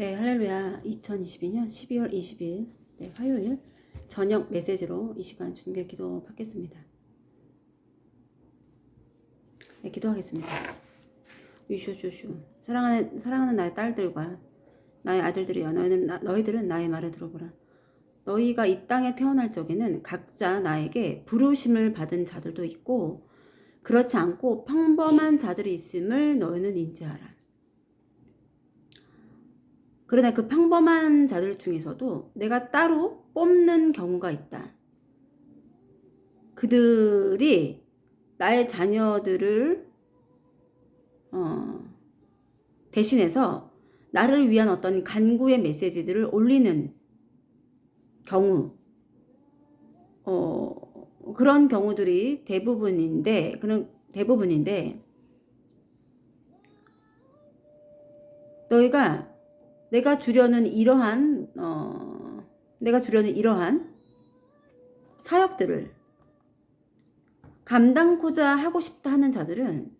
네, 할렐루야. 2022년 12월 20일 네, 화요일 저녁 메시지로 이 시간 주님께 기도 받겠습니다. 네, 기도하겠습니다. 유슈슈슈 사랑하는 나의 딸들과 나의 아들들이여, 너희들은 나의 말을 들어보라. 너희가 이 땅에 태어날 적에는 각자 나에게 부르심을 받은 자들도 있고 그렇지 않고 평범한 자들이 있음을 너희는 인지하라. 그러나 그 평범한 자들 중에서도 내가 따로 뽑는 경우가 있다. 그들이 나의 자녀들을 대신해서 나를 위한 어떤 간구의 메시지들을 올리는 경우, 그런 경우들이 대부분인데 너희가 내가 주려는 이러한 사역들을 감당코자 하고 싶다 하는 자들은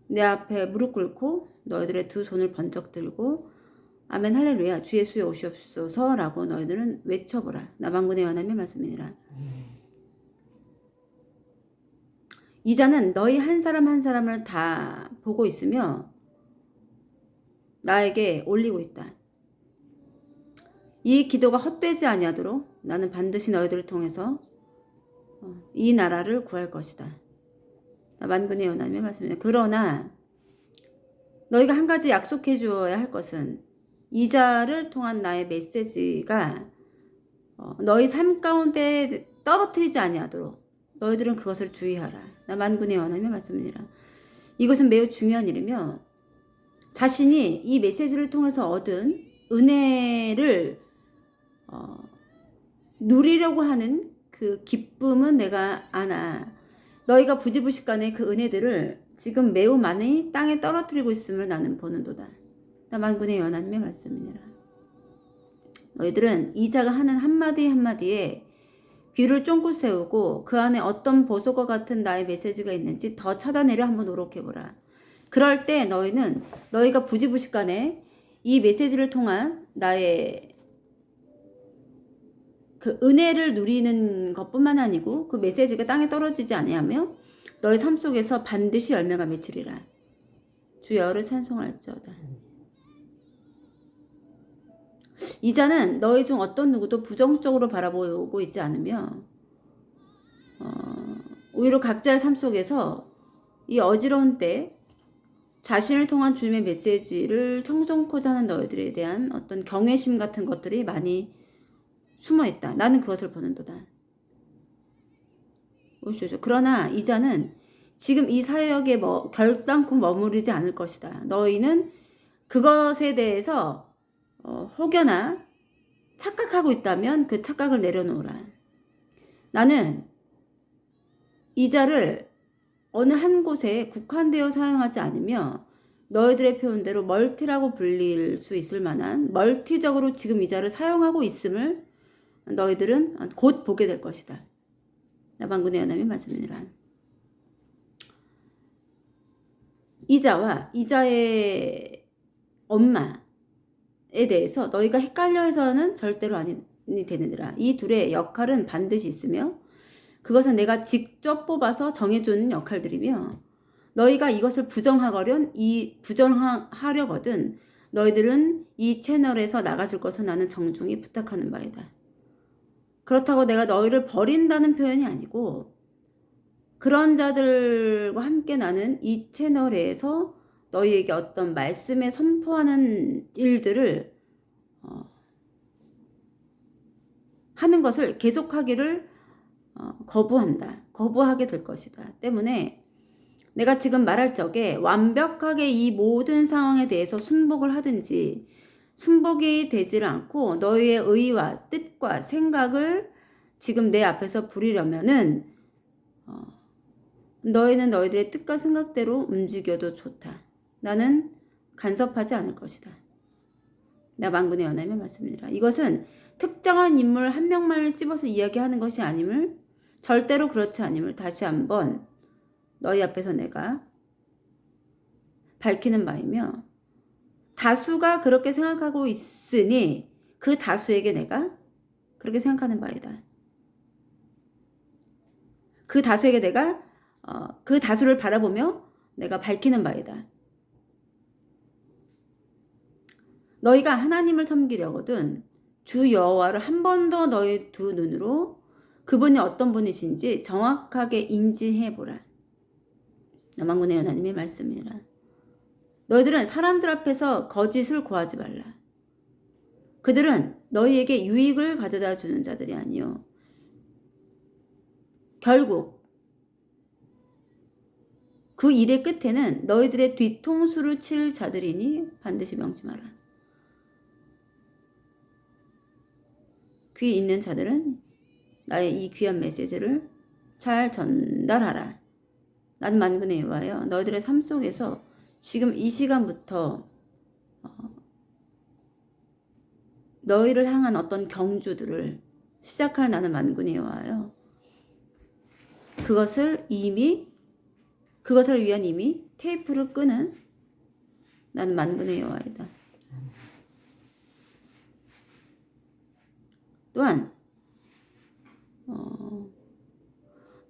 내 앞에 무릎 꿇고 너희들의 두 손을 번쩍 들고 아멘 할렐루야 주 예수여 오시옵소서라고 너희들은 외쳐보라. 나만군의 연함의 말씀이니라. 이자는 너희 한 사람 한 사람을 다 보고 있으며 나에게 올리고 있다. 이 기도가 헛되지 아니하도록 나는 반드시 너희들을 통해서 이 나라를 구할 것이다. 만군의 연함의 말씀입니다. 그러나 너희가 한 가지 약속해 주어야 할 것은 이자를 통한 나의 메시지가 너희 삶 가운데 떨어뜨리지 아니하도록 너희들은 그것을 주의하라. 만군의 연함의 말씀입니다. 이것은 매우 중요한 일이며 자신이 이 메시지를 통해서 얻은 은혜를 누리려고 하는 그 기쁨은 내가 아나 너희가 부지부식간에 그 은혜들을 지금 매우 많이 땅에 떨어뜨리고 있음을 나는 보는도다. 만군의 연함의 말씀이니라. 너희들은 이자가 하는 한마디 한마디에 귀를 쫑긋 세우고 그 안에 어떤 보석과 같은 나의 메시지가 있는지 더 찾아내려 한번 노력해보라. 그럴 때 너희가 부지부식간에 이 메시지를 통한 나의 그 은혜를 누리는 것뿐만 아니고 그 메시지가 땅에 떨어지지 아니하며 너희 삶 속에서 반드시 열매가 맺히리라. 주여를 찬송할지어다. 이자는 너희 중 어떤 누구도 부정적으로 바라보고 있지 않으며 오히려 각자의 삶 속에서 이 어지러운 때 자신을 통한 주님의 메시지를 청정코자 하는 너희들에 대한 어떤 경외심 같은 것들이 많이 숨어있다. 나는 그것을 보는도다. 그러나 이자는 지금 이 사역에 결단코 머무르지 않을 것이다. 너희는 그것에 대해서 혹여나 착각하고 있다면 그 착각을 내려놓으라. 나는 이자를 어느 한 곳에 국한되어 사용하지 않으며 너희들의 표현대로 멀티라고 불릴 수 있을 만한 멀티적으로 지금 이자를 사용하고 있음을 너희들은 곧 보게 될 것이다. 만군의 연함의 말씀이니라. 이자와 이자의 엄마에 대해서 너희가 헷갈려 해서는 절대로 아니 되느니라. 이 둘의 역할은 반드시 있으며 그것은 내가 직접 뽑아서 정해준 역할들이며 너희가 이것을 부정하려거든 너희들은 이 채널에서 나가줄 것을 나는 정중히 부탁하는 바이다. 그렇다고 내가 너희를 버린다는 표현이 아니고 그런 자들과 함께 나는 이 채널에서 너희에게 어떤 말씀에 선포하는 일들을 하는 것을 계속하기를 거부하게 될 것이다. 때문에 내가 지금 말할 적에 완벽하게 이 모든 상황에 대해서 순복을 하든지 순복이 되지를 않고 너희의 의와 뜻과 생각을 지금 내 앞에서 부리려면은 너희는 너희들의 뜻과 생각대로 움직여도 좋다. 나는 간섭하지 않을 것이다. 만군의 연함의 말씀이니라. 이것은 특정한 인물 한 명만을 집어서 이야기하는 것이 아님을 절대로 그렇지 아님을 다시 한번 너희 앞에서 내가 밝히는 바이며 다수가 그렇게 생각하고 있으니 그 다수에게 내가 그렇게 생각하는 바이다. 그 다수에게 내가 그 다수를 바라보며 내가 밝히는 바이다. 너희가 하나님을 섬기려거든 주 여호와를 한 번 더 너희 두 눈으로 그분이 어떤 분이신지 정확하게 인지해보라. 만군의 하나님의 말씀이라. 너희들은 사람들 앞에서 거짓을 고하지 말라. 그들은 너희에게 유익을 가져다 주는 자들이 아니요 결국 그 일의 끝에는 너희들의 뒤통수를 칠 자들이니 반드시 명심하라. 귀 있는 자들은 나의 이 귀한 메시지를 잘 전달하라. 나는 만군의 여호와여 너희들의 삶 속에서 지금 이 시간부터 너희를 향한 어떤 경주들을 시작할 나는 만군의 여호와여 그것을 위한 이미 테이프를 끄는 나는 만군의 여호와이다. 또한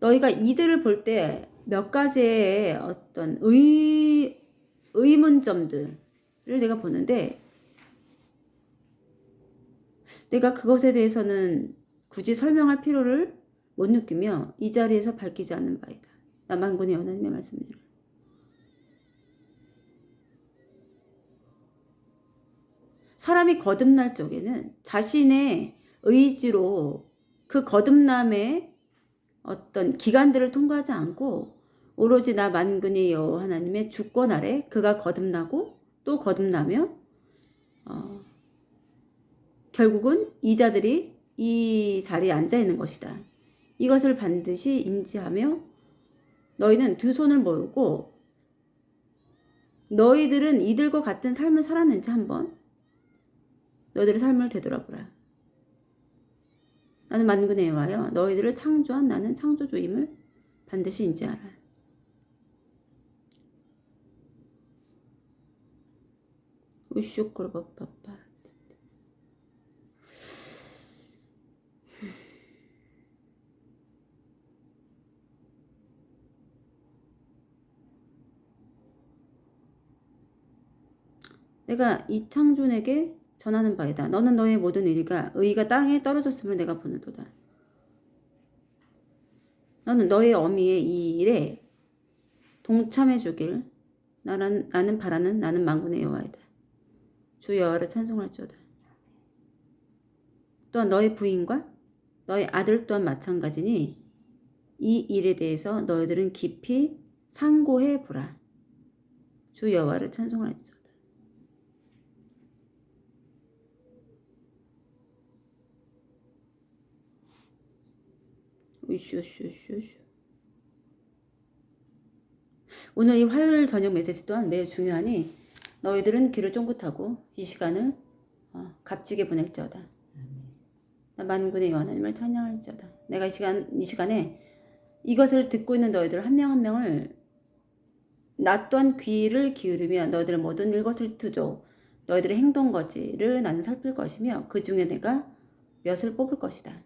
너희가 이들을 볼 때 몇 가지의 어떤 의문점들을 내가 보는데 내가 그것에 대해서는 굳이 설명할 필요를 못 느끼며 이 자리에서 밝히지 않는 바이다. 나 만군의 하나님의 말씀이라. 사람이 거듭날 적에는 자신의 의지로 그 거듭남의 어떤 기간들을 통과하지 않고 오로지 나 만군의 여호와 하나님의 주권 아래 그가 거듭나고 또 거듭나며 결국은 이 자들이 이 자리에 앉아 있는 것이다. 이것을 반드시 인지하며 너희는 두 손을 모으고 너희들은 이들과 같은 삶을 살았는지 한번 너희들의 삶을 되돌아보라. 나는 만군의 여호와여 너희들을 창조한 나는 창조주임을 반드시 인지하라. 우슈크로바빠빠. 내가 이 창조에게 전하는 바이다. 너는 너의 모든 의가 땅에 떨어졌음을 내가 보는도다. 너는 너의 어미의 이 일에 동참해 주길 나는 바라는 나는 만군의 여호와이다. 주 여호와를 찬송할지어다. 또한 너의 부인과 너의 아들 또한 마찬가지니 이 일에 대해서 너희들은 깊이 상고해 보라. 주 여호와를 찬송할지어다. 오늘 이 화요일 저녁 메시지 또한 매우 중요하니 너희들은 귀를 쫑긋하고 이 시간을 값지게 보낼지어다. 나 만군의 여호와 하나님을 찬양할지어다. 내가 이 시간에 이것을 듣고 있는 너희들 한 명 한 명을 나 또한 귀를 기울이며 너희들의 모든 일거수일투족 너희들의 행동거지를 나는 살필 것이며 그 중에 내가 몇을 뽑을 것이다.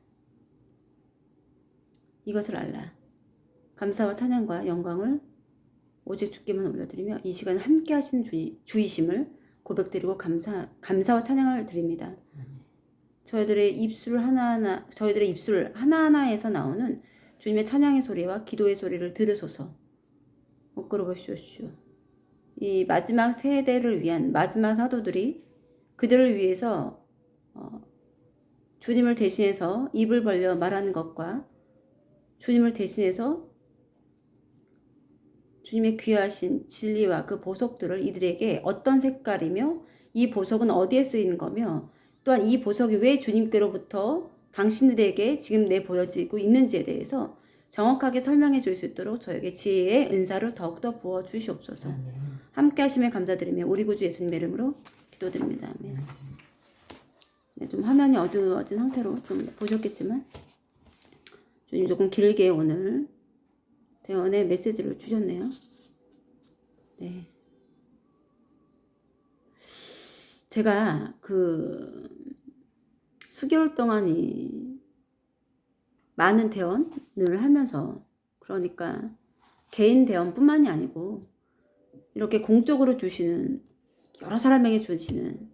이것을 알라. 감사와 찬양과 영광을 오직 주께만 올려드리며 이 시간을 함께 하신 주이심을 고백드리고 감사와 찬양을 드립니다. 저희들의 입술 하나하나에서 나오는 주님의 찬양의 소리와 기도의 소리를 들으소서. 오끄러보쇼쇼. 이 마지막 세대를 위한 마지막 사도들이 그들을 위해서 주님을 대신해서 입을 벌려 말하는 것과 주님을 대신해서 주님의 귀하신 진리와 그 보석들을 이들에게 어떤 색깔이며 이 보석은 어디에 쓰이는 거며 또한 이 보석이 왜 주님께로부터 당신들에게 지금 내보여지고 있는지에 대해서 정확하게 설명해 줄 수 있도록 저에게 지혜의 은사를 더욱더 부어주시옵소서. 함께 하심에 감사드리며 우리 구주 예수님의 이름으로 기도드립니다. 아멘. 네, 좀 화면이 어두워진 상태로 좀 보셨겠지만 주님 조금 길게 오늘 대원의 메시지를 주셨네요. 네. 제가 그 수개월 동안 이 많은 대원을 하면서, 그러니까 개인 대원뿐만이 아니고 이렇게 공적으로 주시는, 여러 사람에게 주시는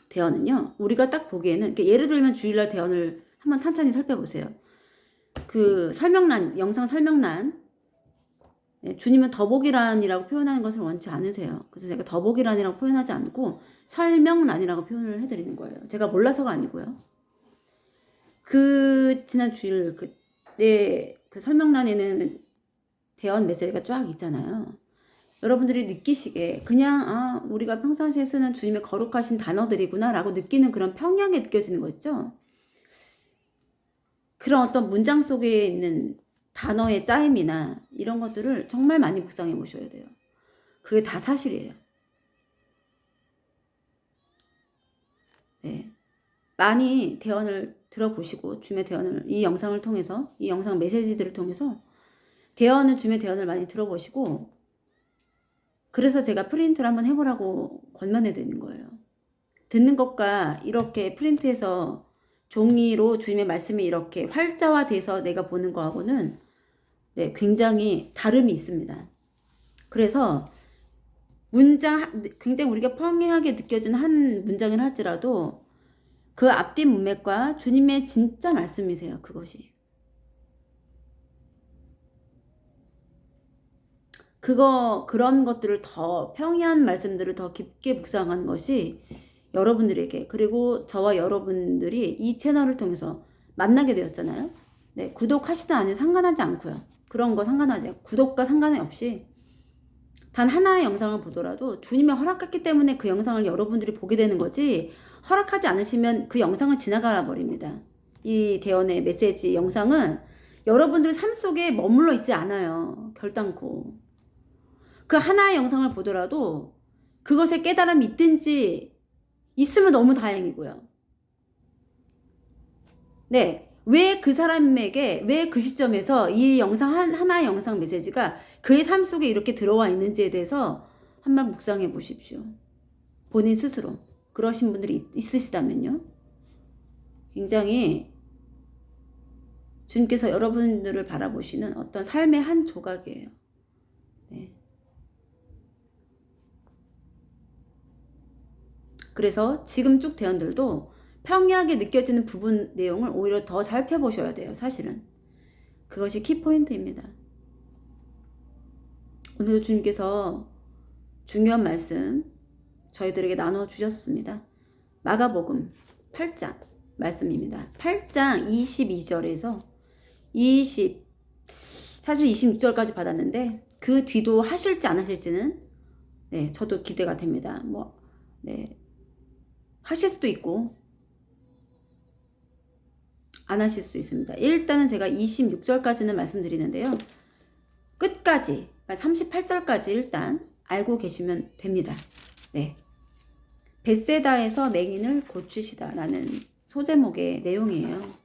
대원은요, 우리가 딱 보기에는, 예를 들면 주일날 대원을 한번 찬찬히 살펴보세요. 그 설명란, 영상 설명란, 주님은 더보기란이라고 표현하는 것을 원치 않으세요. 그래서 제가 더보기란이라고 표현하지 않고 설명란이라고 표현을 해드리는 거예요. 제가 몰라서가 아니고요. 그 지난 주일 그 설명란에는 대원 메시지가 쫙 있잖아요. 여러분들이 느끼시기에 그냥 우리가 평상시에 쓰는 주님의 거룩하신 단어들이구나 라고 느끼는 그런 평양에 느껴지는 거 있죠. 그런 어떤 문장 속에 있는 단어의 짜임이나 이런 것들을 정말 많이 묵상해 보셔야 돼요. 그게 다 사실이에요. 네. 많이 대언을 들어보시고, 주님의 대언을, 이 영상을 통해서, 이 영상 메시지들을 통해서 주님의 대언을 많이 들어보시고, 그래서 제가 프린트를 한번 해보라고 권면해 드리는 거예요. 듣는 것과 이렇게 프린트해서 종이로 주님의 말씀이 이렇게 활자화돼서 내가 보는 거하고는 굉장히 다름이 있습니다. 그래서 문장, 굉장히 우리가 평이하게 느껴지는 한 문장을 할지라도 그 앞뒤 문맥과 주님의 진짜 말씀이세요. 그것이. 그런 것들을 더 평이한 말씀들을 더 깊게 묵상하는 것이 여러분들에게, 그리고 저와 여러분들이 이 채널을 통해서 만나게 되었잖아요. 네, 구독하시든 아니든 상관하지 않고요. 그런 거 상관하지 않고, 구독과 상관이 없이 단 하나의 영상을 보더라도 주님이 허락했기 때문에 그 영상을 여러분들이 보게 되는 거지, 허락하지 않으시면 그 영상은 지나가 버립니다. 이 대언의 메시지 영상은 여러분들 삶 속에 머물러 있지 않아요. 결단코. 그 하나의 영상을 보더라도 그것에 깨달음이 있든지 있으면 너무 다행이고요. 네. 왜 그 사람에게, 왜 그 시점에서 이 영상, 하나의 영상 메시지가 그의 삶 속에 이렇게 들어와 있는지에 대해서 한번 묵상해 보십시오. 본인 스스로. 그러신 분들이 있으시다면요. 굉장히 주님께서 여러분들을 바라보시는 어떤 삶의 한 조각이에요. 네. 그래서 지금 쭉 대원들도 평이하게 느껴지는 부분 내용을 오히려 더 살펴보셔야 돼요. 사실은. 그것이 키포인트입니다. 오늘도 주님께서 중요한 말씀 저희들에게 나눠주셨습니다. 마가복음 8장 말씀입니다. 8장 22절에서 사실 26절까지 받았는데 그 뒤도 하실지 안 하실지는 저도 기대가 됩니다. 하실 수도 있고 안 하실 수도 있습니다. 일단은 제가 26절까지는 말씀드리는데요. 끝까지, 그러니까 38절까지 일단 알고 계시면 됩니다. 네. 벳세다에서 맹인을 고치시다라는 소제목의 내용이에요.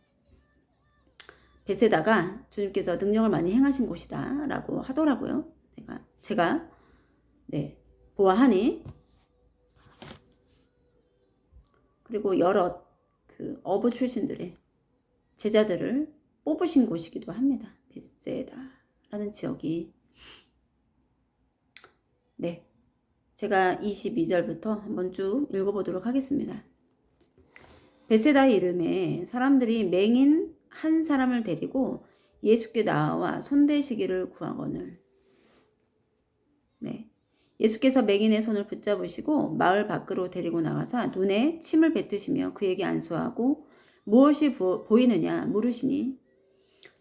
벳세다가 주님께서 능력을 많이 행하신 곳이다 라고 하더라고요. 제가 보아하니, 그리고 여러 그 어부 출신들의 제자들을 뽑으신 곳이기도 합니다. 벳세다라는 지역이. 제가 22절부터 한번 쭉 읽어보도록 하겠습니다. 벳세다의 이름에 사람들이 맹인 한 사람을 데리고 예수께 나와 손대시기를 구하거늘. 예수께서 맹인의 손을 붙잡으시고 마을 밖으로 데리고 나가사 눈에 침을 뱉으시며 그에게 안수하고 무엇이 보이느냐 물으시니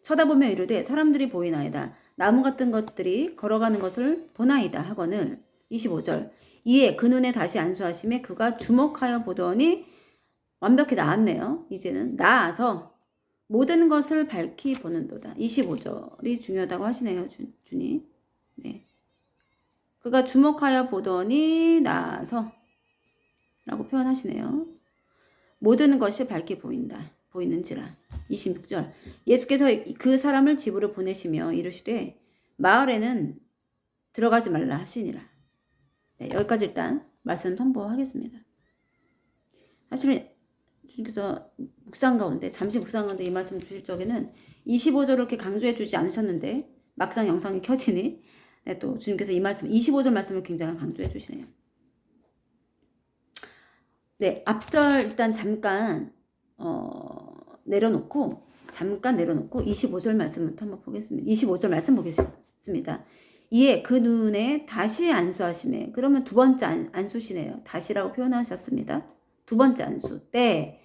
쳐다보며 이르되 사람들이 보이나이다. 나무 같은 것들이 걸어가는 것을 보나이다 하거늘. 25절. 이에 그 눈에 다시 안수하심에 그가 주목하여 보더니 완벽히 나았네요. 이제는 나아서 모든 것을 밝히 보는도다. 25절이 중요하다고 하시네요. 주님. 그가 주목하여 보더니 나아서 라고 표현하시네요. 모든 것이 밝게 보이는지라. 26절. 예수께서 그 사람을 집으로 보내시며 이르시되 마을에는 들어가지 말라 하시니라. 여기까지 일단 말씀 선포하겠습니다. 사실은 주님께서 묵상 가운데 잠시 묵상 가운데 이 말씀 주실 적에는 25절을 이렇게 강조해 주지 않으셨는데 막상 영상이 켜지니 네, 또 주님께서 이 말씀 25절 말씀을 굉장히 강조해 주시네요. 네, 앞절 일단 잠깐 내려놓고 25절 말씀부터 한번 보겠습니다. 25절 말씀 보겠습니다. 이에 그 눈에 다시 안수하시매. 그러면 두 번째 안수시네요. 다시라고 표현하셨습니다. 두 번째 안수 때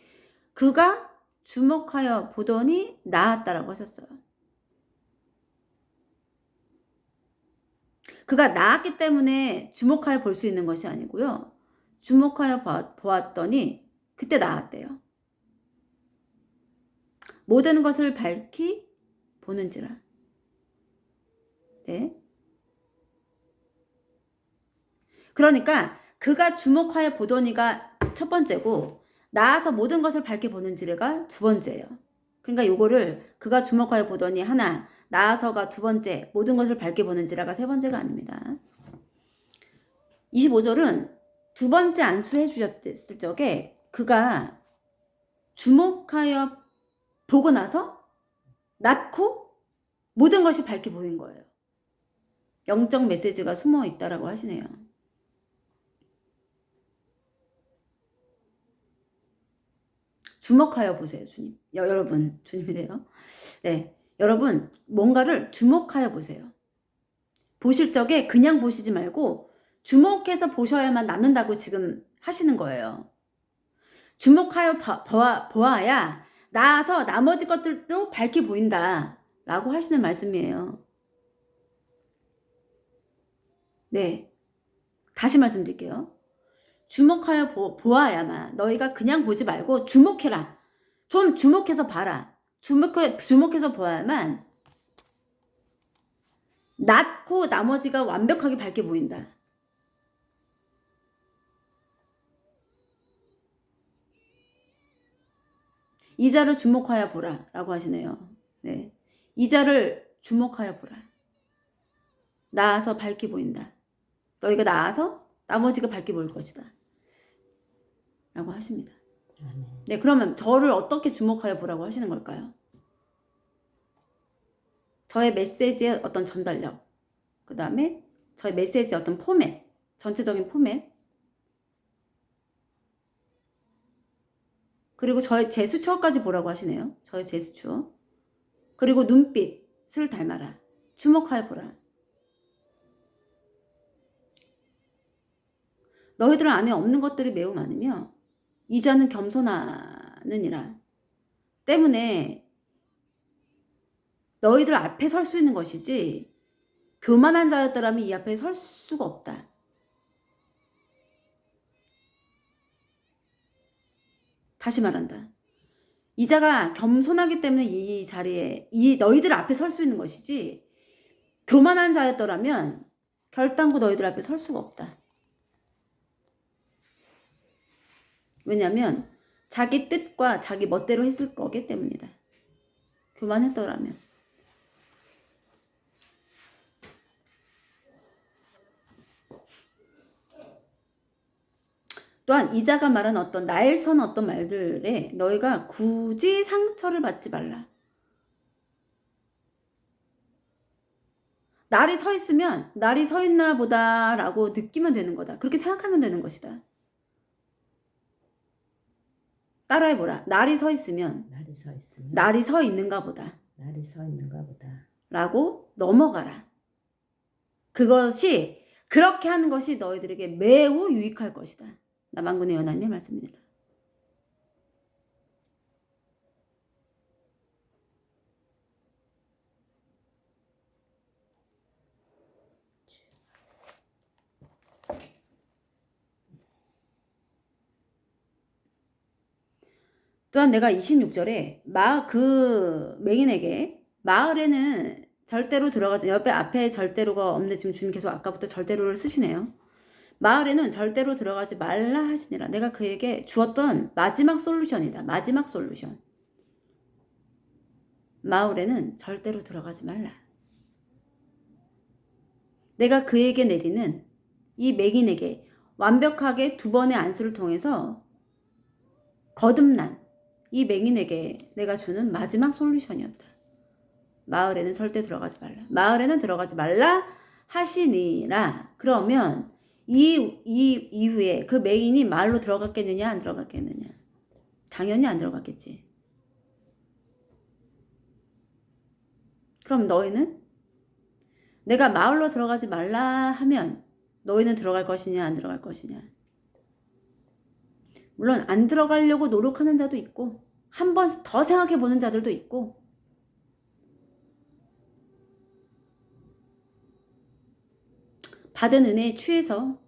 그가 주목하여 보더니 나았다라고 하셨어요. 그가 나았기 때문에 주목하여 볼 수 있는 것이 아니고요. 주목하여 보았더니 그때 나았대요. 모든 것을 밝히 보는지라. 네. 그러니까 그가 주목하여 보더니가 첫 번째고 나아서 모든 것을 밝히 보는지가 두 번째예요. 그러니까 요거를 그가 주목하여 보더니 하나, 나아서가 두 번째, 모든 것을 밝히 보는지라가 세 번째가 아닙니다. 25절은 두 번째 안수해 주셨을 적에 그가 주목하여 보고 나서 낳고 모든 것이 밝게 보인 거예요. 영적 메시지가 숨어 있다라고 하시네요. 주목하여 보세요, 주님. 여러분, 주님이래요. 네, 여러분 뭔가를 주목하여 보세요. 보실 적에 그냥 보시지 말고 주목해서 보셔야만 낫는다고 지금 하시는 거예요. 주목하여 보아야 나아서 나머지 것들도 밝게 보인다 라고 하시는 말씀이에요. 네, 다시 말씀드릴게요. 주목하여 보아야만, 너희가 그냥 보지 말고 주목해라. 좀 주목해서 봐라. 주목해서 보아야만 낮고 나머지가 완벽하게 밝게 보인다. 이자를 주목하여 보라 라고 하시네요. 네, 이자를 주목하여 보라. 나아서 밝게 보인다. 너희가 나아서 나머지가 밝게 보일 것이다 라고 하십니다. 네, 그러면 저를 어떻게 주목하여 보라고 하시는 걸까요? 저의 메시지의 어떤 전달력, 그 다음에 저의 메시지의 어떤 포맷, 전체적인 포맷, 그리고 저의 제스처까지 보라고 하시네요. 저의 제스처. 그리고 눈빛을 닮아라. 주목하여 보라. 너희들 안에 없는 것들이 매우 많으며 이자는 겸손하느니라. 때문에 너희들 앞에 설 수 있는 것이지 교만한 자였더라면 이 앞에 설 수가 없다. 다시 말한다. 이자가 겸손하기 때문에 이 자리에 너희들 앞에 설 수 있는 것이지 교만한 자였더라면 결단코 너희들 앞에 설 수가 없다. 왜냐하면 자기 뜻과 자기 멋대로 했을 거기 때문이다. 교만했더라면. 또한 이자가 말한 어떤 나일선 어떤 말들에 너희가 굳이 상처를 받지 말라. 날이 서 있으면 날이 서 있나 보다 라고 느끼면 되는 거다. 그렇게 생각하면 되는 것이다. 따라해보라. 날이 서 있으면 날이 서 있는가 보다 라고 넘어가라. 그것이 그렇게 하는 것이 너희들에게 매우 유익할 것이다. 나 만군의 연하님의 말씀입니다. 또한 내가 26절에 그 맹인에게 마을에는 절대로 들어가지, 옆에 앞에 절대로가 없는데 지금 주님 계속 아까부터 절대로를 쓰시네요. 마을에는 절대로 들어가지 말라 하시니라. 내가 그에게 주었던 마지막 솔루션이다. 마지막 솔루션. 마을에는 절대로 들어가지 말라. 내가 그에게 내리는 이 맹인에게 완벽하게 두 번의 안수를 통해서 거듭난 이 맹인에게 내가 주는 마지막 솔루션이었다. 마을에는 절대 들어가지 말라. 마을에는 들어가지 말라 하시니라. 그러면 이 이후에 그 맹인이 마을로 들어갔겠느냐 안 들어갔겠느냐? 당연히 안 들어갔겠지. 그럼 너희는 내가 마을로 들어가지 말라 하면 너희는 들어갈 것이냐 안 들어갈 것이냐? 물론 안 들어가려고 노력하는 자도 있고 한 번 더 생각해 보는 자들도 있고 받은 은혜에 취해서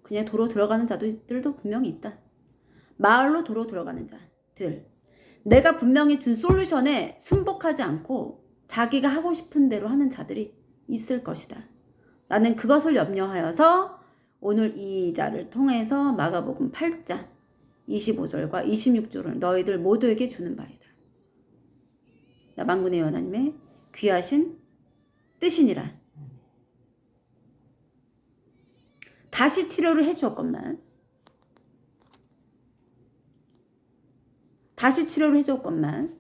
그냥 도로 들어가는 자들도 분명히 있다. 마을로 도로 들어가는 자들. 내가 분명히 준 솔루션에 순복하지 않고 자기가 하고 싶은 대로 하는 자들이 있을 것이다. 나는 그것을 염려하여서 오늘 이 자를 통해서 마가복음 8장 25절과 26절을 너희들 모두에게 주는 바이다. 나 만군의 하나님의 귀하신 뜻이니라. 다시 치료를 해주었건만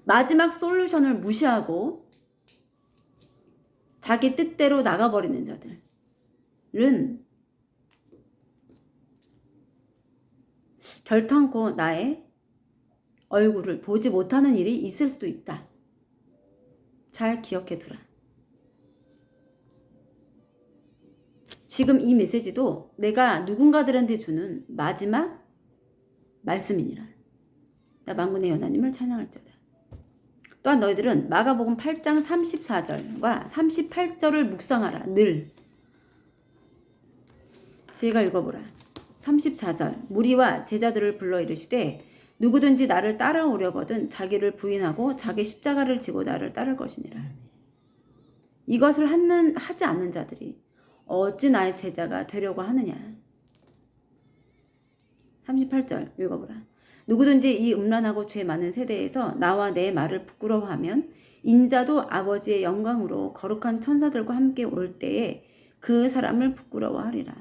마지막 솔루션을 무시하고 자기 뜻대로 나가버리는 자들은 결탄코 나의 얼굴을 보지 못하는 일이 있을 수도 있다. 잘 기억해 두라. 지금 이 메시지도 내가 누군가들한테 주는 마지막 말씀이니라. 나 만군의 하나님을 찬양할지어다. 또한 너희들은 마가복음 8장 34절과 38절을 묵상하라. 늘. 시가 읽어보라. 34절 무리와 제자들을 불러 이르시되 누구든지 나를 따라오려거든 자기를 부인하고 자기 십자가를 지고 나를 따를 것이니라. 이것을 하지 않는 자들이 어찌 나의 제자가 되려고 하느냐. 38절 읽어보라. 누구든지 이 음란하고 죄 많은 세대에서 나와 내 말을 부끄러워하면 인자도 아버지의 영광으로 거룩한 천사들과 함께 올 때에 그 사람을 부끄러워하리라.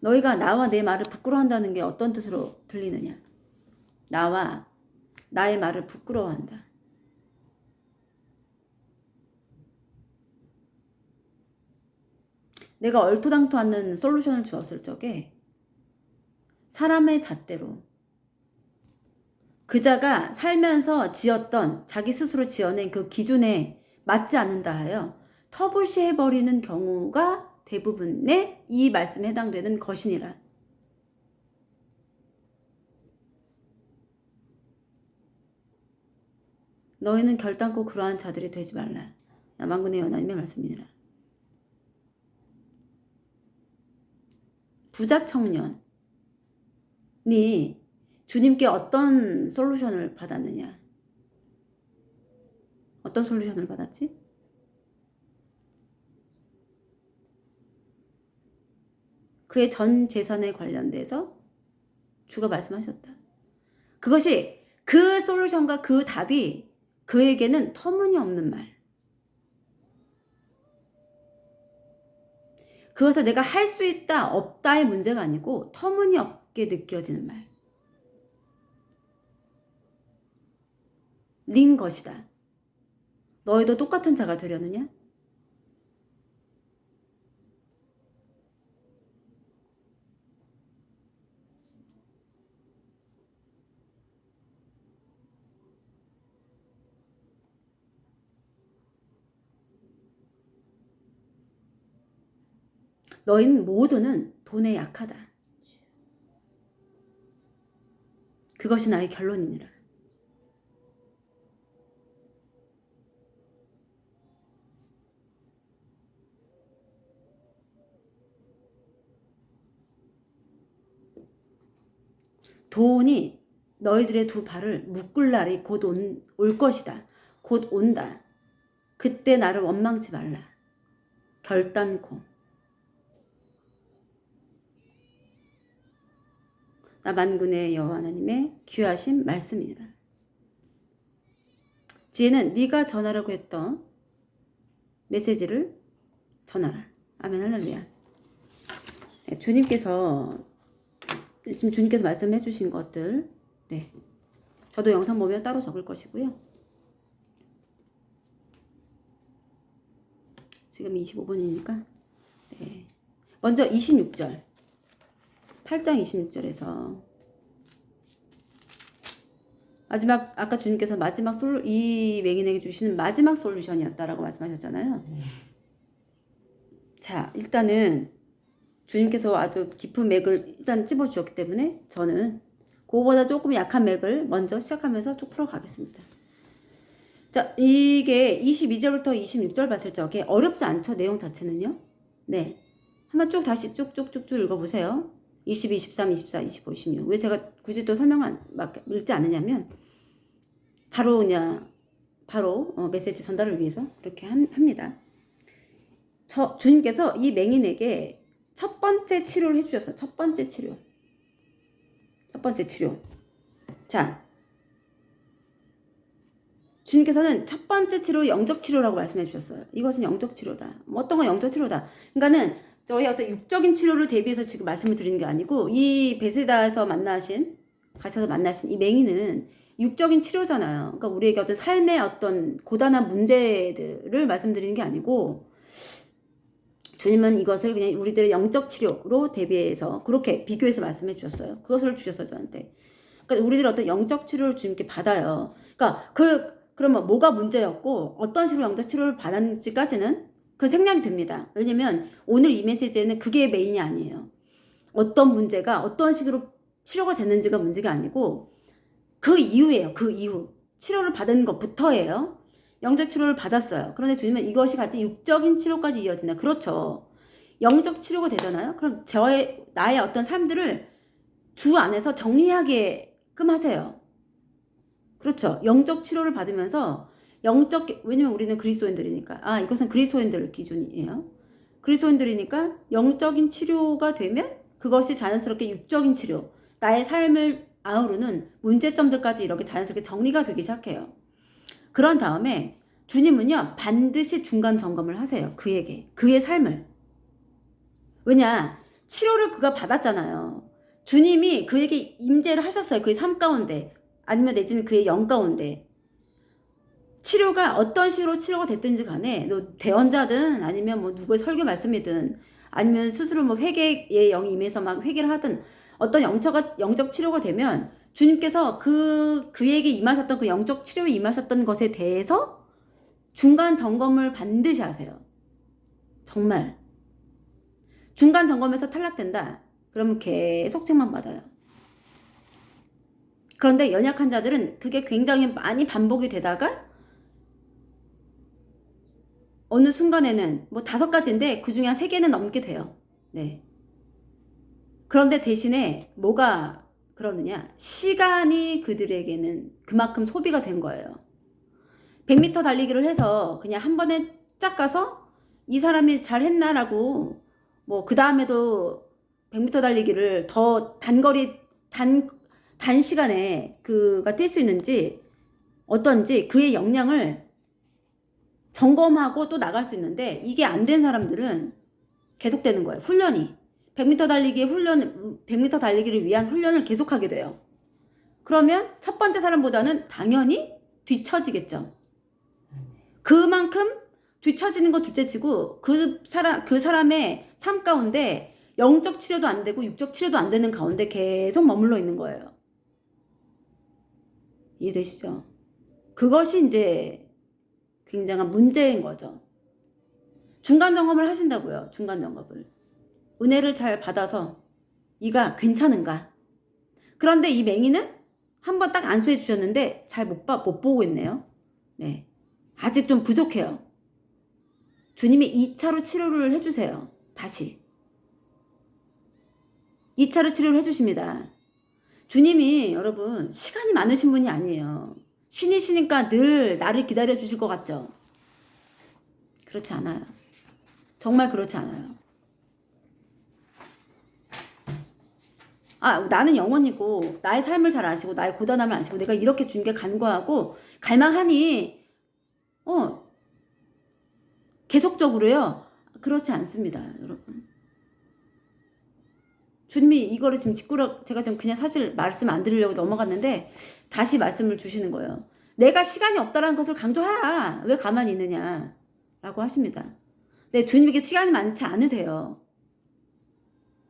너희가 나와 내 말을 부끄러워한다는 게 어떤 뜻으로 들리느냐? 나와 나의 말을 부끄러워한다. 내가 얼토당토 않는 솔루션을 주었을 적에 사람의 잣대로 그자가 살면서 지었던 자기 스스로 지어낸 그 기준에 맞지 않는다 하여 터부시해버리는 경우가 대부분의 이 말씀에 해당되는 것이니라. 너희는 결단코 그러한 자들이 되지 말라. 나 만군의 하나님의 말씀이니라. 부자 청년이 주님께 어떤 솔루션을 받았느냐? 어떤 솔루션을 받았지? 그의 전 재산에 관련돼서 주가 말씀하셨다. 그것이 그 솔루션과 그 답이 그에게는 터무니없는 말. 그것을 내가 할 수 있다 없다의 문제가 아니고 터무니없게 느껴지는 말. 린 것이다. 너희도 똑같은 자가 되려느냐? 너희는 모두는 돈에 약하다. 그것이 나의 결론이니라. 돈이 너희들의 두 발을 묶을 날이 곧 올 것이다. 곧 온다. 그때 나를 원망치 말라. 결단코. 나 만군의 여호와 하나님의 귀하신 말씀이니라. 지혜는 네가 전하라고 했던 메시지를 전하라. 아멘 할렐루야. 주님께서 지금 주님께서 말씀해 주신 것들, 네, 저도 영상 보면 따로 적을 것이고요. 지금 25분이니까 네. 먼저 26절 8장 26절에서 마지막 아까 주님께서 마지막 이 맹인에게 주시는 마지막 솔루션이었다라고 말씀하셨잖아요. 자, 일단은 주님께서 아주 깊은 맥을 일단 찝어주셨기 때문에 저는 그거보다 조금 약한 맥을 먼저 시작하면서 쭉 풀어가겠습니다. 자, 이게 22절부터 26절 봤을 적에 어렵지 않죠? 내용 자체는요. 네, 한번 쭉 다시 쭉쭉쭉쭉 읽어보세요. 22, 23, 24, 25, 26. 왜 제가 굳이 또 설명 읽지 않느냐면 바로 그냥 메시지 전달을 위해서 그렇게 합니다. 주님께서 이 맹인에게 첫 번째 치료를 해주셨어요. 첫 번째 치료. 자, 주님께서는 첫 번째 치료 영적 치료라고 말씀해 주셨어요. 이것은 영적 치료다. 어떤 건 영적 치료다. 그러니까는 저희 어떤 육적인 치료를 대비해서 지금 말씀을 드리는 게 아니고 이 베세다에서 가셔서 만나신 이 맹인은 육적인 치료잖아요. 그러니까 우리에게 어떤 삶의 어떤 고단한 문제들을 말씀드리는 게 아니고 주님은 이것을 그냥 우리들의 영적 치료로 대비해서 그렇게 비교해서 말씀해 주셨어요. 그것을 주셨어요, 저한테. 그러니까 우리들의 어떤 영적 치료를 주님께 받아요. 그러니까 그러면 뭐가 문제였고 어떤 식으로 영적 치료를 받았는지까지는 그 생략이 됩니다. 왜냐면 오늘 이 메시지에는 그게 메인이 아니에요. 어떤 문제가 어떤 식으로 치료가 됐는지가 문제가 아니고 그 이후예요. 그 이후. 치료를 받은 것부터예요. 영적 치료를 받았어요. 그런데 주님은 이것이 같이 육적인 치료까지 이어지나. 그렇죠. 영적 치료가 되잖아요. 그럼 나의 어떤 삶들을 주 안에서 정리하게끔 하세요. 그렇죠. 영적 치료를 받으면서 왜냐면 우리는 그리스도인들이니까. 이것은 그리스도인들 기준이에요. 그리스도인들이니까 영적인 치료가 되면 그것이 자연스럽게 육적인 치료, 나의 삶을 아우르는 문제점들까지 이렇게 자연스럽게 정리가 되기 시작해요. 그런 다음에 주님은요, 반드시 중간 점검을 하세요. 그의 삶을. 왜냐, 치료를 그가 받았잖아요. 주님이 그에게 임재를 하셨어요. 그의 삶 가운데. 아니면 내지는 그의 영 가운데. 치료가 어떤 식으로 치료가 됐든지 간에 너 대언자든 아니면 뭐 누구의 설교 말씀이든 아니면 스스로 뭐 회개의 영이 임해서 막 회개를 하든 어떤 영적 치료가 되면 주님께서 그에게 임하셨던 그 영적 치료에 임하셨던 것에 대해서 중간 점검을 반드시 하세요. 정말. 중간 점검에서 탈락된다. 그러면 계속 책만 받아요. 그런데 연약한 자들은 그게 굉장히 많이 반복이 되다가 어느 순간에는 뭐 5가지인데 그 중에 한 3개는 넘게 돼요. 네. 그런데 대신에 뭐가 그러느냐? 시간이 그들에게는 그만큼 소비가 된 거예요. 100m 달리기를 해서 그냥 한 번에 쫙 가서 이 사람이 잘했나라고 뭐 그 다음에도 100m 달리기를 더 단 시간에 그가 뛸 수 있는지 어떤지 그의 역량을 점검하고 또 나갈 수 있는데 이게 안 된 사람들은 계속되는 거예요. 훈련이. 100m 달리기를 위한 훈련을 계속하게 돼요. 그러면 첫 번째 사람보다는 당연히 뒤처지겠죠. 그만큼 뒤처지는 건 둘째치고 그 사람의 삶 가운데 영적 치료도 안 되고 육적 치료도 안 되는 가운데 계속 머물러 있는 거예요. 이해되시죠? 그것이 이제 굉장한 문제인 거죠. 중간 점검을 하신다고요. 중간 점검을. 은혜를 잘 받아서 이가 괜찮은가? 그런데 이 맹인은 한번 딱 안수해 주셨는데 잘 못 보고 있네요. 네. 아직 좀 부족해요. 주님이 2차로 치료를 해주세요. 다시. 2차로 치료를 해주십니다. 주님이 여러분 시간이 많으신 분이 아니에요. 신이시니까 늘 나를 기다려 주실 것 같죠? 그렇지 않아요. 정말 그렇지 않아요. 나는 영원이고 나의 삶을 잘 아시고 나의 고단함을 아시고 내가 이렇게 주님께 간구하고 갈망하니 계속적으로요. 그렇지 않습니다, 여러분. 주님이 이거를 지금 제가 지금 그냥 사실 말씀 안 드리려고 넘어갔는데 다시 말씀을 주시는 거예요. 내가 시간이 없다라는 것을 강조하라. 왜 가만히 있느냐 라고 하십니다. 네, 주님에게 시간이 많지 않으세요.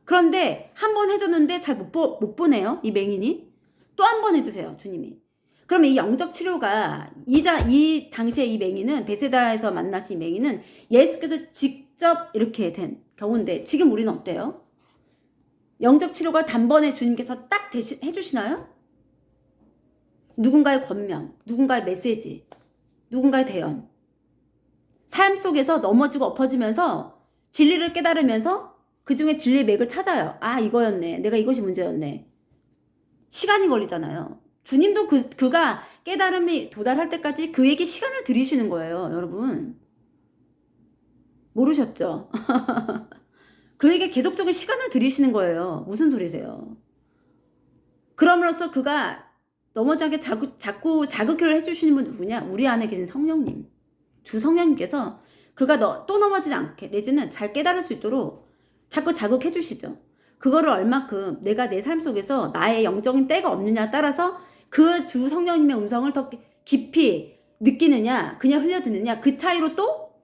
그런데 한 번 해줬는데 잘 못 보네요. 이 맹인이. 또 한 번 해주세요. 주님이. 그러면 이 영적 치료가 이 당시에 이 맹인은 베세다에서 만나신 이 맹인은 예수께서 직접 이렇게 된 경우인데 지금 우리는 어때요? 영적 치료가 단번에 주님께서 딱 대신 해주시나요? 누군가의 권면, 누군가의 메시지, 누군가의 대언. 삶 속에서 넘어지고 엎어지면서 진리를 깨달으면서 그 중에 진리의 맥을 찾아요. 이거였네. 내가 이것이 문제였네. 시간이 걸리잖아요. 주님도 그가 깨달음이 도달할 때까지 그에게 시간을 들이시는 거예요, 여러분. 모르셨죠? 그에게 계속적인 시간을 들이시는 거예요. 무슨 소리세요? 그럼으로써 그가 넘어지게 자꾸 자극을 해주시는 분 누구냐? 우리 안에 계신 성령님. 주 성령님께서 그가 또 넘어지지 않게 내지는 잘 깨달을 수 있도록 자꾸 자극해 주시죠. 그거를 얼마큼 내가 내 삶 속에서 나의 영적인 때가 없느냐에 따라서 그 주 성령님의 음성을 더 깊이 느끼느냐 그냥 흘려듣느냐 그 차이로 또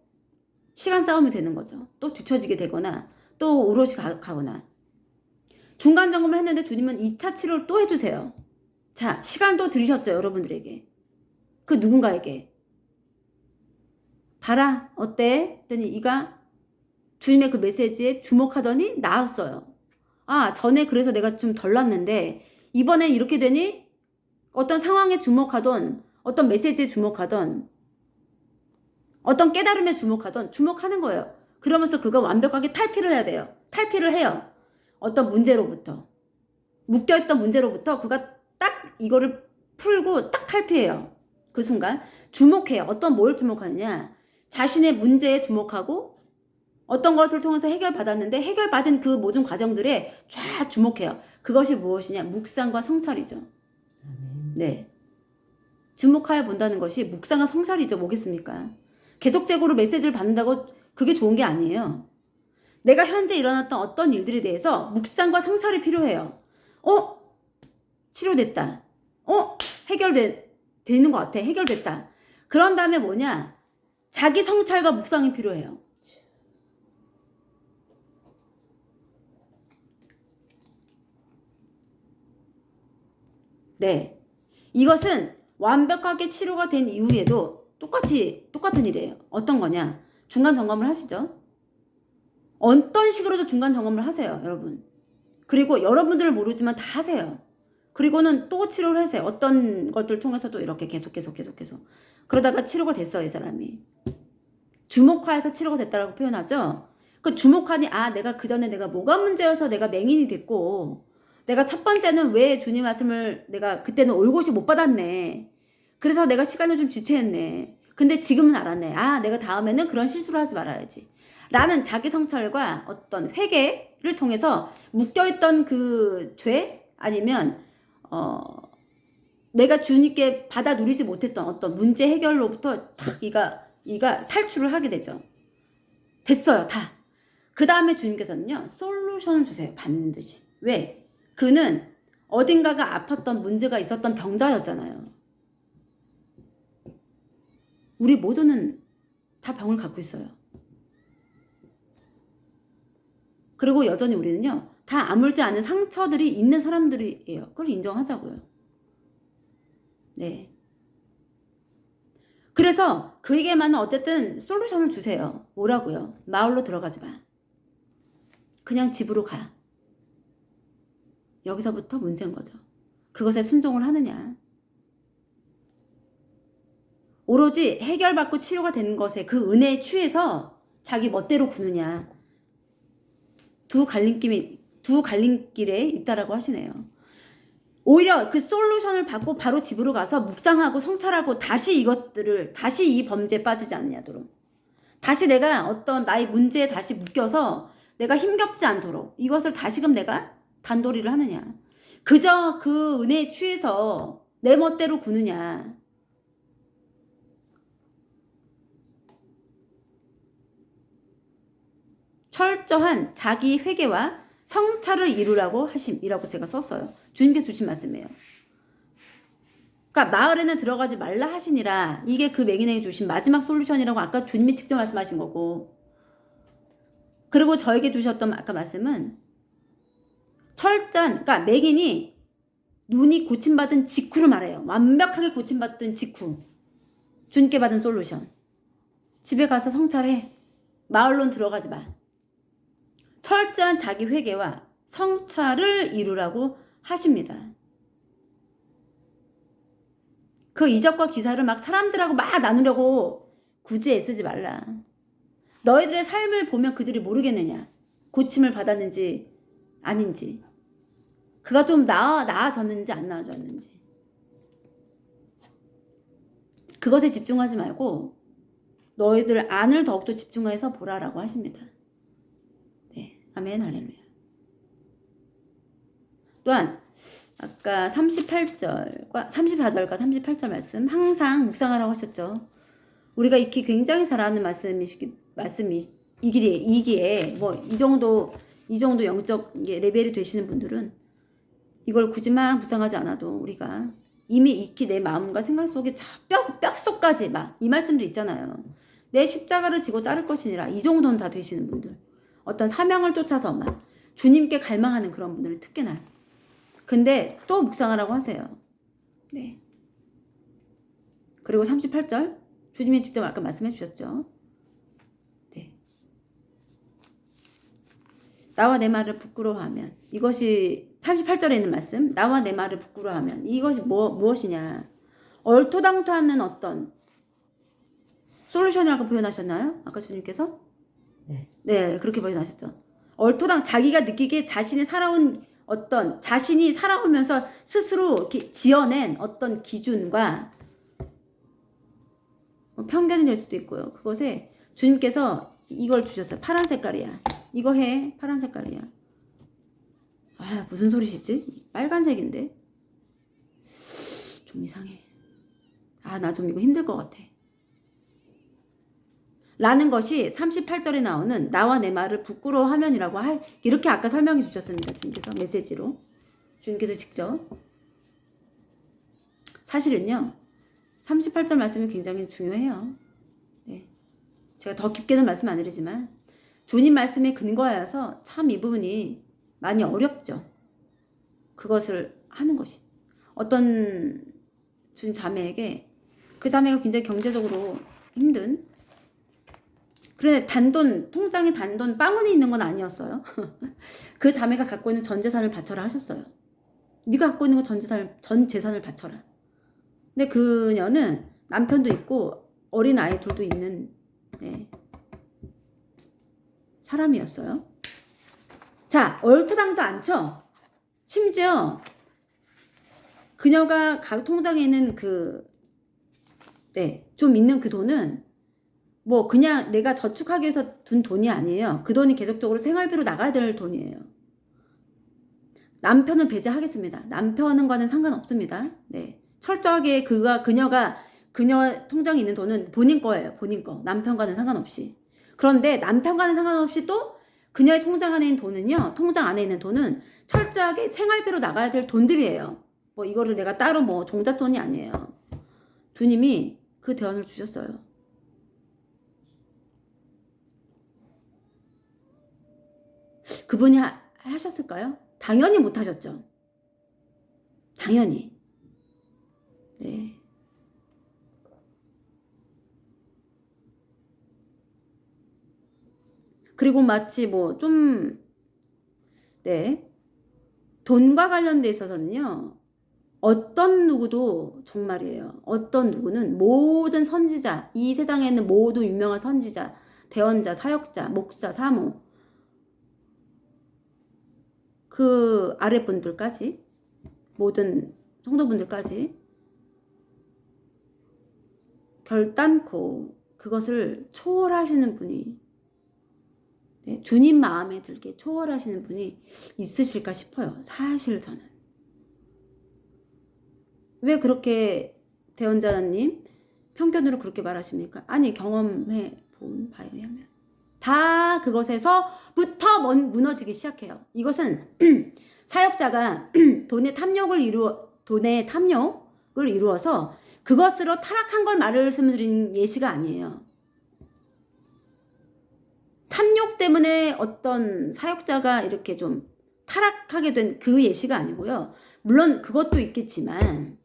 시간 싸움이 되는 거죠. 또 뒤처지게 되거나 또 오롯이 가거나. 중간 점검을 했는데 주님은 2차 치료를 또 해주세요. 자, 시간도 들이셨죠, 여러분들에게. 그 누군가에게. 봐라, 어때? 했더니 이가 주님의 그 메시지에 주목하더니 나았어요. 전에 그래서 내가 좀 덜 났는데 이번엔 이렇게 되니 어떤 상황에 주목하던 어떤 메시지에 주목하던 어떤 깨달음에 주목하는 거예요. 그러면서 그가 완벽하게 탈피를 해야 돼요. 탈피를 해요. 어떤 문제로부터. 묶여있던 문제로부터 그가 딱 이거를 풀고 딱 탈피해요. 그 순간 주목해요. 뭘 주목하느냐. 자신의 문제에 주목하고 어떤 것을 통해서 해결받았는데 해결받은 그 모든 과정들에 쫙 주목해요. 그것이 무엇이냐. 묵상과 성찰이죠. 네. 주목하여 본다는 것이 묵상과 성찰이죠. 뭐겠습니까? 계속적으로 메시지를 받는다고 그게 좋은 게 아니에요. 내가 현재 일어났던 어떤 일들에 대해서 묵상과 성찰이 필요해요. 치료됐다. 되는 것 같아. 해결됐다. 그런 다음에 뭐냐? 자기 성찰과 묵상이 필요해요. 네. 이것은 완벽하게 치료가 된 이후에도 똑같은 일이에요. 어떤 거냐? 중간 점검을 하시죠. 어떤 식으로도 중간 점검을 하세요, 여러분. 그리고 여러분들을 모르지만 다 하세요. 그리고는 또 치료를 하세요. 어떤 것들 통해서도 이렇게 계속. 그러다가 치료가 됐어요, 이 사람이. 주목하여서 치료가 됐다라고 표현하죠. 그 주목하니 내가 그전에 내가 뭐가 문제여서 내가 맹인이 됐고 내가 첫 번째는 왜 주님 말씀을 내가 그때는 올곧이 못 받았네. 그래서 내가 시간을 좀 지체했네. 근데 지금은 알았네. 내가 다음에는 그런 실수를 하지 말아야지. 라는 자기 성찰과 어떤 회개를 통해서 묶여있던 그 죄 아니면 내가 주님께 받아 누리지 못했던 어떤 문제 해결로부터 탁 이가 탈출을 하게 되죠. 됐어요, 다. 그 다음에 주님께서는요, 솔루션을 주세요, 반드시. 왜? 그는 어딘가가 아팠던 문제가 있었던 병자였잖아요. 우리 모두는 다 병을 갖고 있어요. 그리고 여전히 우리는요, 다 아물지 않은 상처들이 있는 사람들이에요. 그걸 인정하자고요. 네. 그래서 그에게만은 어쨌든 솔루션을 주세요. 뭐라고요? 마을로 들어가지 마. 그냥 집으로 가. 여기서부터 문제인 거죠. 그것에 순종을 하느냐. 오로지 해결받고 치료가 되는 것에 그 은혜에 취해서 자기 멋대로 구느냐. 두 갈림길에 있다라고 하시네요. 오히려 그 솔루션을 받고 바로 집으로 가서 묵상하고 성찰하고 다시 이 범죄에 빠지지 않냐도록. 다시 내가 어떤 나의 문제에 다시 묶여서 내가 힘겹지 않도록 이것을 다시금 내가 단도리를 하느냐. 그저 그 은혜에 취해서 내 멋대로 구느냐. 철저한 자기 회개와 성찰을 이루라고 하심이라고 제가 썼어요. 주님께서 주신 말씀이에요. 그러니까 마을에는 들어가지 말라 하시니라. 이게 그 맹인에게 주신 마지막 솔루션이라고 아까 주님이 직접 말씀하신 거고. 그리고 저에게 주셨던 아까 말씀은 그러니까 맹인이 눈이 고침받은 직후를 말해요. 완벽하게 고침받은 직후. 주님께 받은 솔루션. 집에 가서 성찰해. 마을론 들어가지 마. 철저한 자기 회개와 성찰을 이루라고 하십니다. 그 이적과 기사를 막 사람들하고 막 나누려고 굳이 애쓰지 말라. 너희들의 삶을 보면 그들이 모르겠느냐. 고침을 받았는지 아닌지. 그가 좀 나아졌는지 안 나아졌는지. 그것에 집중하지 말고 너희들 안을 더욱더 집중해서 보라라고 하십니다. 네, 아멘, 할렐루야. 또한 아까 34절과 38절 말씀 항상 묵상하라고 하셨죠. 우리가 익히 굉장히 잘 아는 말씀이기에 뭐 이 정도 영적 레벨이 되시는 분들은 이걸 굳이 막 묵상하지 않아도 우리가 이미 익히 내 마음과 생각 속에 뼛속까지 막 이 말씀들 있잖아요. 내 십자가를 지고 따를 것이니라. 이 정도는 다 되시는 분들. 어떤 사명을 쫓아서 막 주님께 갈망하는 그런 분들을 특히나. 근데 또 묵상하라고 하세요. 네. 그리고 38절 주님이 직접 아까 말씀해 주셨죠. 네. 나와 내 말을 부끄러워하면 이것이 38절에 있는 말씀. 나와 내 말을 부끄러워하면 이것이 무엇이냐. 얼토당토하는 어떤 솔루션이라고 표현하셨나요? 아까 주님께서? 네, 그렇게 표현하셨죠. 자기가 느끼기에 자신이 살아오면서 스스로 이렇게 지어낸 어떤 기준과 편견이 될 수도 있고요. 그것에 주님께서 이걸 주셨어요. 파란 색깔이야. 이거 해. 파란 색깔이야. 아, 무슨 소리시지? 빨간색인데? 좀 이상해. 아, 나 좀 이거 힘들 것 같아. 라는 것이 38절에 나오는 나와 내 말을 부끄러워하면이라고 이렇게 아까 설명해 주셨습니다. 주님께서 메시지로. 주님께서 직접. 사실은요. 38절 말씀이 굉장히 중요해요. 네. 제가 더 깊게는 말씀 안 드리지만 주님 말씀에 근거하여서 참 이 부분이 많이 어렵죠. 그것을 하는 것이. 어떤 주님 자매에게 그 자매가 굉장히 경제적으로 힘든 그런데 통장에 단돈 빵원이 있는 건 아니었어요. 그 자매가 갖고 있는 전 재산을 바쳐라 하셨어요. 네가 갖고 있는 건 전 재산을 바쳐라. 근데 그녀는 남편도 있고 어린 아이 둘도 있는 사람이었어요. 자, 얼토당도 않죠. 심지어 그녀가 통장에 있는 좀 있는 그 돈은 뭐 그냥 내가 저축하기 위해서 둔 돈이 아니에요. 그 돈이 계속적으로 생활비로 나가야 될 돈이에요. 남편은 배제하겠습니다. 남편과는 상관없습니다. 네. 철저하게 그녀가 그녀 통장에 있는 돈은 본인 거예요. 본인 거. 남편과는 상관없이. 그런데 남편과는 상관없이 또 그녀의 통장 안에 있는 돈은요. 통장 안에 있는 돈은 철저하게 생활비로 나가야 될 돈들이에요. 뭐 이거를 내가 따로 뭐 종잣돈이 아니에요. 주님이 그 대언을 주셨어요. 그분이 하셨을까요? 당연히 못하셨죠. 당연히. 네. 그리고 마치 뭐 좀 돈과 관련돼 있어서는요. 어떤 누구도 정말이에요. 어떤 누구는 모든 선지자, 이 세상에 있는 모두 유명한 선지자, 대언자, 사역자, 목사, 사모 그 아랫분들까지 모든 성도분들까지 결단코 그것을 초월하시는 분이 네, 주님 마음에 들게 초월하시는 분이 있으실까 싶어요. 사실 저는. 왜 그렇게 대원자님 편견으로 그렇게 말하십니까? 아니 경험해 본 바에 의하면 다 그것에서부터 무너지기 시작해요. 이것은 사역자가 돈의 탐욕을 이루어서 그것으로 타락한 걸 말씀드린 예시가 아니에요. 탐욕 때문에 어떤 사역자가 이렇게 좀 타락하게 된 그 예시가 아니고요. 물론 그것도 있겠지만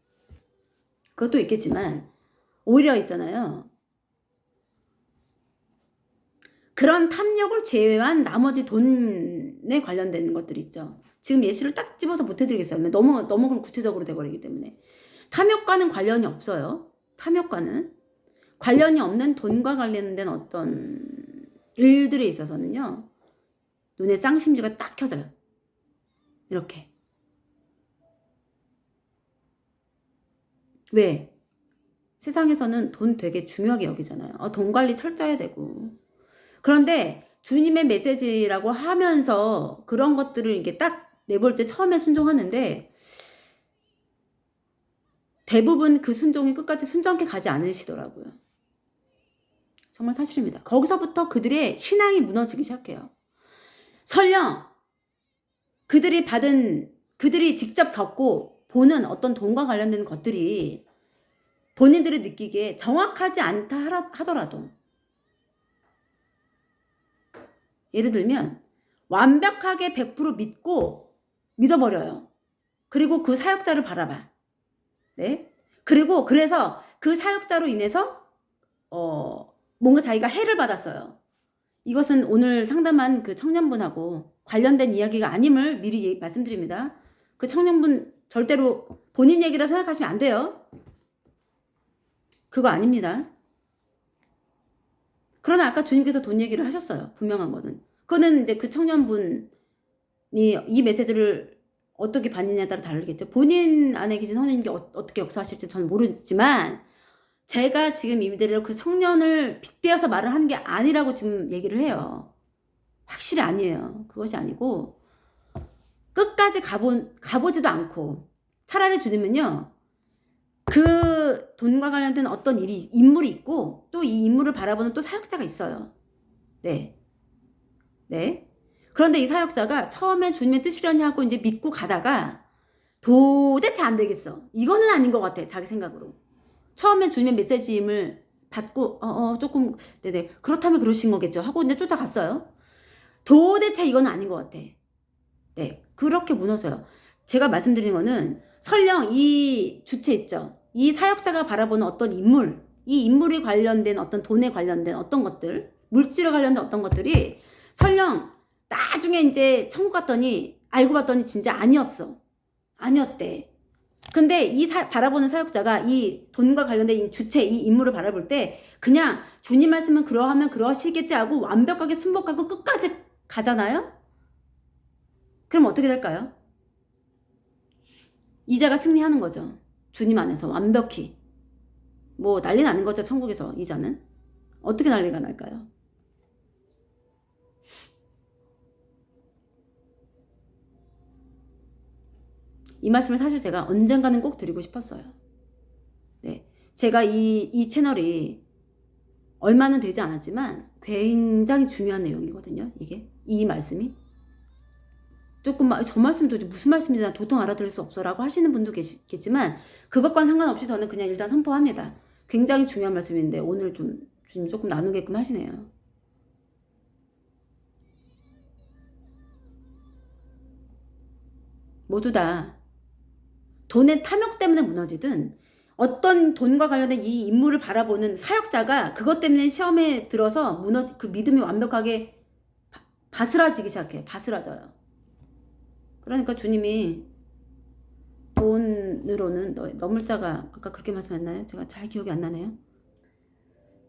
오히려 있잖아요. 그런 탐욕을 제외한 나머지 돈에 관련된 것들이 있죠. 지금 예시를 딱 집어서 못 해드리겠어요. 너무 그럼 구체적으로 돼버리기 때문에. 탐욕과는 관련이 없어요. 탐욕과는. 관련이 없는 돈과 관련된 어떤 일들에 있어서는요. 눈에 쌍심지가 딱 켜져요. 이렇게. 왜? 세상에서는 돈 되게 중요하게 여기잖아요. 돈 관리 철저해야 되고. 그런데 주님의 메시지라고 하면서 그런 것들을 이게 딱 내볼 때 처음에 순종하는데 대부분 그 순종이 끝까지 순정케 가지 않으시더라고요. 정말 사실입니다. 거기서부터 그들의 신앙이 무너지기 시작해요. 설령 그들이 직접 겪고 보는 어떤 돈과 관련된 것들이 본인들이 느끼기에 정확하지 않다 하더라도 예를 들면 완벽하게 100% 믿어버려요. 그리고 그 사역자를 바라봐. 네? 그리고 그래서 그 사역자로 인해서 뭔가 자기가 해를 받았어요. 이것은 오늘 상담한 그 청년분하고 관련된 이야기가 아님을 미리 말씀드립니다. 그 청년분 절대로 본인 얘기라 생각하시면 안 돼요. 그거 아닙니다. 그러나 아까 주님께서 돈 얘기를 하셨어요. 분명한 거는. 그거는 이제 그 청년분이 이 메시지를 어떻게 받느냐에 따라 다르겠죠. 본인 안에 계신 성령님께 어떻게 역사하실지 저는 모르지만 제가 지금 이대로 그 청년을 빗대어서 말을 하는 게 아니라고 지금 얘기를 해요. 확실히 아니에요. 그것이 아니고 끝까지 가보지도 않고 차라리 주님은요. 그 돈과 관련된 어떤 인물이 있고 또 이 인물을 바라보는 또 사역자가 있어요. 네. 그런데 이 사역자가 처음에 주님의 뜻이려니 하고 이제 믿고 가다가 도대체 안 되겠어. 이거는 아닌 것 같아. 자기 생각으로. 처음엔 주님의 메시지임을 받고 조금 네네 그렇다면 그러신 거겠죠 하고 이제 쫓아갔어요. 도대체 이건 아닌 것 같아. 네 그렇게 무너져요. 제가 말씀드린 거는 설령 이 주체 있죠. 이 사역자가 바라보는 어떤 인물, 이 인물에 관련된 어떤 돈에 관련된 어떤 것들, 물질에 관련된 어떤 것들이 설령 나중에 이제 천국 갔더니 알고 봤더니 진짜 아니었대. 근데 이 바라보는 사역자가 이 돈과 관련된 이 주체, 이 인물을 바라볼 때 그냥 주님 말씀은 그러하면 그러시겠지 하고 완벽하게 순복하고 끝까지 가잖아요? 그럼 어떻게 될까요? 이자가 승리하는 거죠. 주님 안에서 완벽히. 뭐 난리 나는 거죠. 천국에서 이자는. 어떻게 난리가 날까요? 이 말씀을 사실 제가 언젠가는 꼭 드리고 싶었어요. 네. 제가 이 채널이 얼마는 되지 않았지만 굉장히 중요한 내용이거든요. 이 말씀이. 조금 저 말씀도 무슨 말씀인지 도통 알아들을 수 없어라고 하시는 분도 계시겠지만 그것과는 상관없이 저는 그냥 일단 선포합니다. 굉장히 중요한 말씀인데 오늘 좀 주님 조금 나누게끔 하시네요. 모두 다 돈의 탐욕 때문에 무너지든 어떤 돈과 관련된 이 인물을 바라보는 사역자가 그것 때문에 시험에 들어서 그 믿음이 완벽하게 바스라지기 시작해. 바스라져요. 그러니까 주님이 돈으로는 너물 자가 아까 그렇게 말씀했나요? 제가 잘 기억이 안 나네요.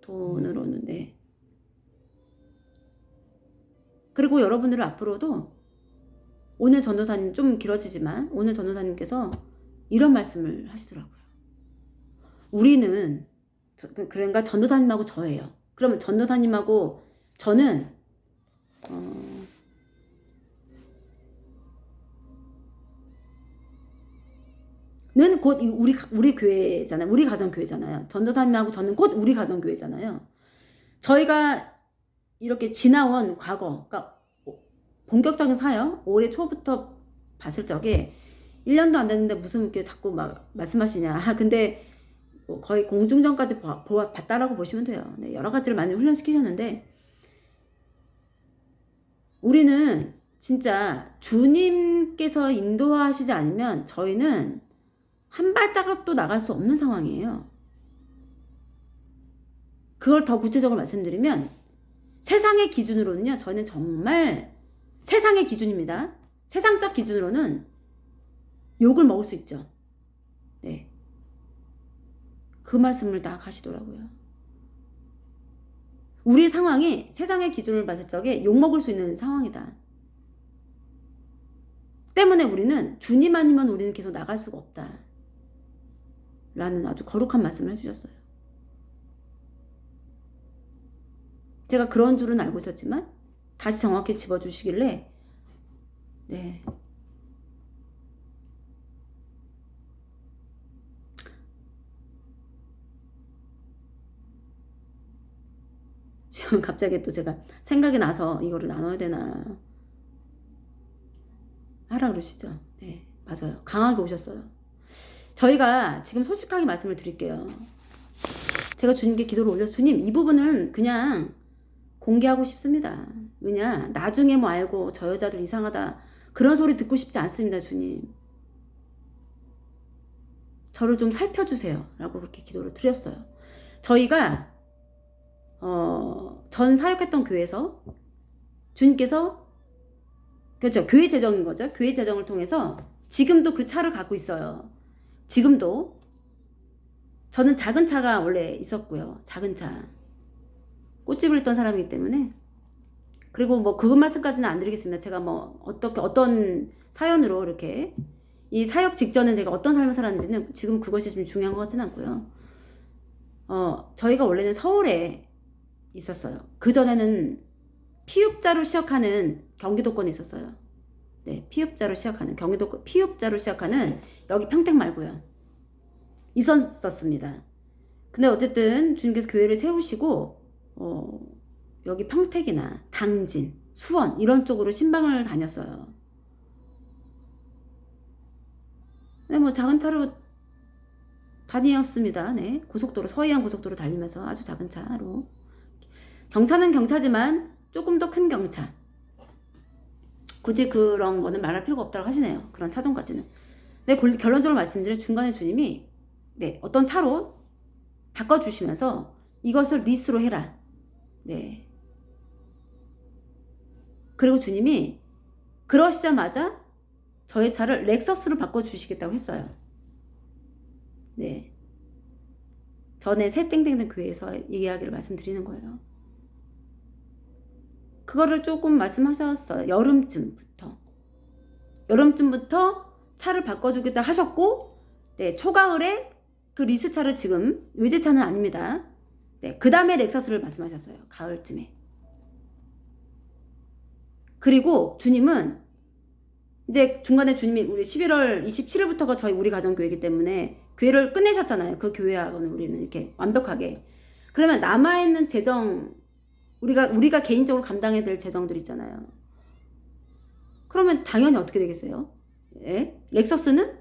돈으로는 네. 그리고 여러분들은 앞으로도 오늘 전도사님 좀 길어지지만 오늘 전도사님께서 이런 말씀을 하시더라고요. 우리는 그러니까 전도사님하고 저예요. 그러면 전도사님하고 저는 는 곧 우리 교회잖아요. 우리 가정 교회잖아요. 전도사님하고 저는 곧 우리 가정 교회잖아요. 저희가 이렇게 지나온 과거, 그러니까 본격적인 사역 올해 초부터 봤을 적에 1년도 안 됐는데 무슨 이렇게 자꾸 막 말씀하시냐. 근데 거의 공중전까지 봤다라고 보시면 돼요. 네, 여러 가지를 많이 훈련시키셨는데 우리는 진짜 주님께서 인도하시지 않으면 저희는 한 발자국도 나갈 수 없는 상황이에요. 그걸 더 구체적으로 말씀드리면 세상의 기준으로는요. 저는 정말 세상의 기준입니다. 세상적 기준으로는 욕을 먹을 수 있죠. 네. 그 말씀을 딱 하시더라고요. 우리 상황이 세상의 기준을 봤을 적에 욕먹을 수 있는 상황이다. 때문에 우리는 주님 아니면 우리는 계속 나갈 수가 없다. 라는 아주 거룩한 말씀을 해주셨어요. 제가 그런 줄은 알고 있었지만 다시 정확히 집어주시길래 네. 지금 갑자기 또 제가 생각이 나서 이거를 나눠야 되나 하라 그러시죠. 네, 맞아요. 강하게 오셨어요. 저희가 지금 솔직하게 말씀을 드릴게요. 제가 주님께 기도를 올려서 주님 이 부분은 그냥 공개하고 싶습니다. 왜냐 나중에 뭐 알고 저 여자들 이상하다 그런 소리 듣고 싶지 않습니다. 주님 저를 좀 살펴주세요 라고 그렇게 기도를 드렸어요. 저희가 전 사역했던 교회에서 주님께서 그렇죠. 교회 재정인 거죠. 교회 재정을 통해서 지금도 그 차를 갖고 있어요. 지금도 저는 작은 차가 원래 있었고요. 작은 차. 꽃집을 했던 사람이기 때문에 그리고 뭐 그것 말씀까지는 안 드리겠습니다. 제가 뭐 어떤 사연으로 이렇게 이 사역 직전에 제가 어떤 삶을 살았는지는 지금 그것이 좀 중요한 것 같지는 않고요. 저희가 원래는 서울에 있었어요. 그전에는 피읍자로 시작하는 경기도권에 있었어요. 네, 피읍자로 시작하는 피읍자로 시작하는 여기 평택 말고요. 있었습니다. 근데 어쨌든 주님께서 교회를 세우시고 여기 평택이나 당진, 수원 이런 쪽으로 신방을 다녔어요. 네, 뭐 작은 차로 다녔습니다. 네, 고속도로 서해안 고속도로 달리면서 아주 작은 차로. 경차는 경차지만 조금 더 큰 경차. 굳이 그런 거는 말할 필요가 없다고 하시네요. 그런 차종까지는. 네, 결론적으로 말씀드린 중간에 주님이 네, 어떤 차로 바꿔주시면서 이것을 리스로 해라. 네. 그리고 주님이 그러시자마자 저의 차를 렉서스로 바꿔주시겠다고 했어요. 네. 전에 새땡땡땡 교회에서 이야기를 말씀드리는 거예요. 그거를 조금 말씀하셨어요. 여름쯤부터 차를 바꿔주겠다 하셨고 네, 초가을에 그 리스 차를 지금 외제차는 아닙니다. 네, 그 다음에 렉서스를 말씀하셨어요. 가을쯤에. 그리고 주님은 이제 중간에 주님이 우리 11월 27일부터가 우리 가정교회이기 때문에 교회를 끝내셨잖아요. 그 교회하고는 우리는 이렇게 완벽하게. 그러면 남아있는 재정 우리가 개인적으로 감당해야 될 재정들 있잖아요. 그러면 당연히 어떻게 되겠어요? 예? 렉서스는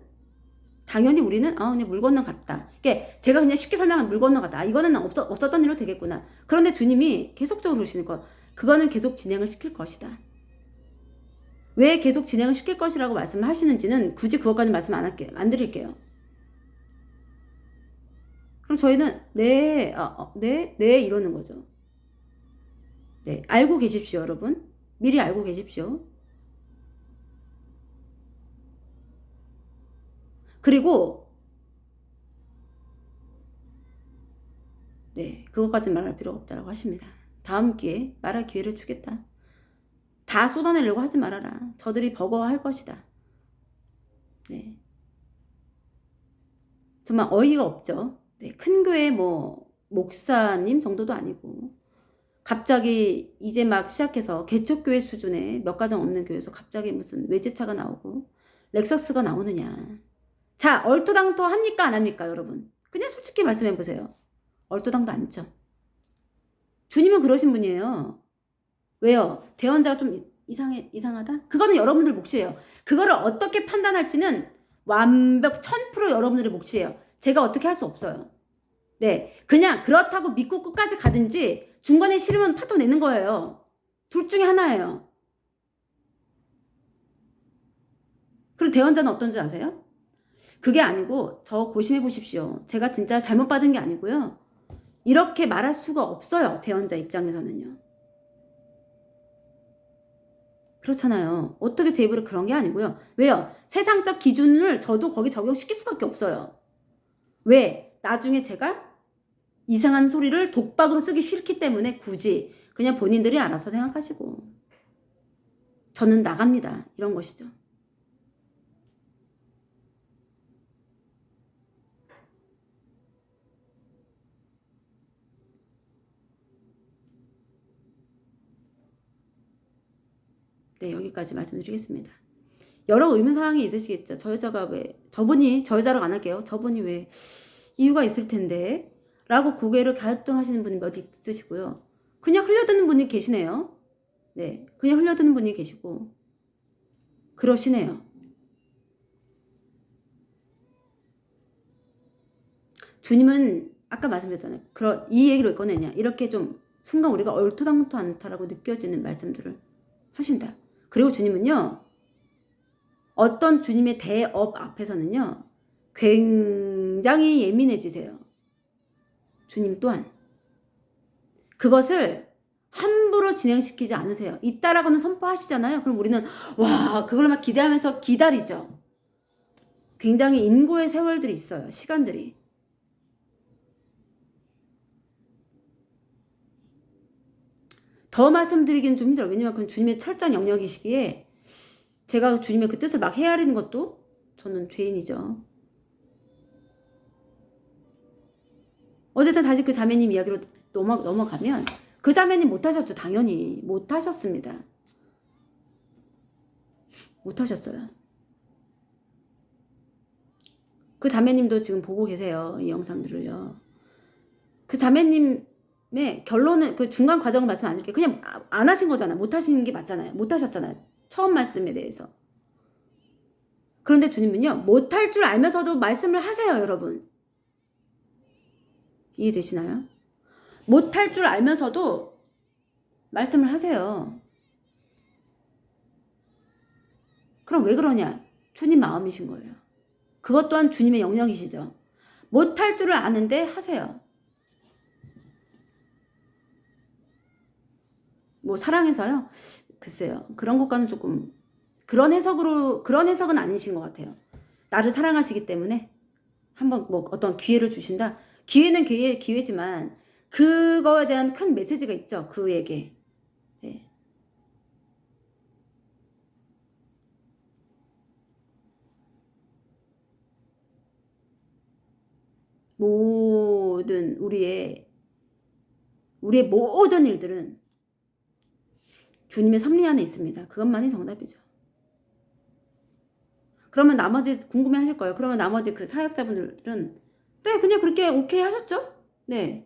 당연히 우리는 그냥 물 건너갔다. 그러니까 제가 그냥 쉽게 설명하면 물 건너갔다. 이거는 없었던 일로 되겠구나. 그런데 주님이 계속적으로 그러시는 거. 그거는 계속 진행을 시킬 것이다. 왜 계속 진행을 시킬 것이라고 말씀을 하시는지는 굳이 그것까지 말씀 안 드릴게요. 그럼 저희는 네 이러는 거죠. 네, 알고 계십시오, 여러분. 미리 알고 계십시오. 그리고 네, 그것까지 말할 필요가 없다고 하십니다. 다음 기회에 말할 기회를 주겠다. 다 쏟아내려고 하지 말아라. 저들이 버거워할 것이다. 네. 정말 어이가 없죠. 네, 큰 교회 목사님 정도도 아니고 갑자기 이제 막 시작해서 개척교회 수준의 몇 가정 없는 교회에서 갑자기 무슨 외제차가 나오고 렉서스가 나오느냐. 자, 얼토당토 합니까 안 합니까 여러분? 그냥 솔직히 말씀해 보세요. 얼토당토 않죠. 주님은 그러신 분이에요. 왜요? 대원자가 좀 이상하다? 그거는 여러분들 몫이에요. 그거를 어떻게 판단할지는 완벽 1000% 여러분들의 몫이에요. 제가 어떻게 할 수 없어요. 네, 그냥 그렇다고 믿고 끝까지 가든지 중간에 싫으면 파토 내는 거예요. 둘 중에 하나예요. 그리고 대원자는 어떤 줄 아세요? 그게 아니고 저 고심해 보십시오. 제가 진짜 잘못 받은 게 아니고요. 이렇게 말할 수가 없어요. 대원자 입장에서는요. 그렇잖아요. 어떻게 제 입으로 그런 게 아니고요. 왜요? 세상적 기준을 저도 거기 적용시킬 수밖에 없어요. 왜? 나중에 제가 이상한 소리를 독박으로 쓰기 싫기 때문에 굳이 그냥 본인들이 알아서 생각하시고 저는 나갑니다. 이런 것이죠. 네, 여기까지 말씀드리겠습니다. 여러 의문사항이 있으시겠죠. 저 여자가 왜 저분이 저 여자라고 안 할게요. 저분이 왜 이유가 있을 텐데 라고 고개를 갸우뚱하시는 분이 몇 있으시고요. 그냥 흘려드는 분이 계시네요. 네, 그냥 흘려드는 분이 계시고 그러시네요. 주님은 아까 말씀드렸잖아요. 이 얘기를 왜 꺼내냐. 이렇게 좀 순간 우리가 얼토당토 않다라고 느껴지는 말씀들을 하신다. 그리고 주님은요. 어떤 주님의 대업 앞에서는요. 굉장히 예민해지세요. 주님 또한. 그것을 함부로 진행시키지 않으세요. 있다라고는 선포하시잖아요. 그럼 우리는 와 그걸 막 기대하면서 기다리죠. 굉장히 인고의 세월들이 있어요. 시간들이. 더 말씀드리기는 좀 힘들어요. 왜냐면 그건 주님의 철저한 영역이시기에 제가 주님의 그 뜻을 막 헤아리는 것도 저는 죄인이죠. 어쨌든 다시 그 자매님 이야기로 넘어가면 그 자매님 못하셨죠. 당연히 못하셨습니다. 못하셨어요. 그 자매님도 지금 보고 계세요. 이 영상들을요. 그 자매님의 결론은 그 중간 과정을 말씀 안 드릴게요. 그냥 안 하신 거잖아요. 못하시는 게 맞잖아요. 못하셨잖아요. 처음 말씀에 대해서. 그런데 주님은요. 못할 줄 알면서도 말씀을 하세요. 여러분. 이해되시나요? 못할 줄 알면서도 말씀을 하세요. 그럼 왜 그러냐? 주님 마음이신 거예요. 그것 또한 주님의 영역이시죠. 못할 줄을 아는데 하세요. 뭐 사랑해서요? 글쎄요. 그런 것과는 조금 그런 해석은 아니신 것 같아요. 나를 사랑하시기 때문에 한번 뭐 어떤 기회를 주신다. 기회는 기회지만 그거에 대한 큰 메시지가 있죠. 그에게. 네. 모든 우리의 모든 일들은 주님의 섭리 안에 있습니다. 그것만이 정답이죠. 그러면 나머지 궁금해 하실 거예요. 그러면 나머지 그 사역자분들은 네, 그냥 그렇게 오케이 하셨죠? 네.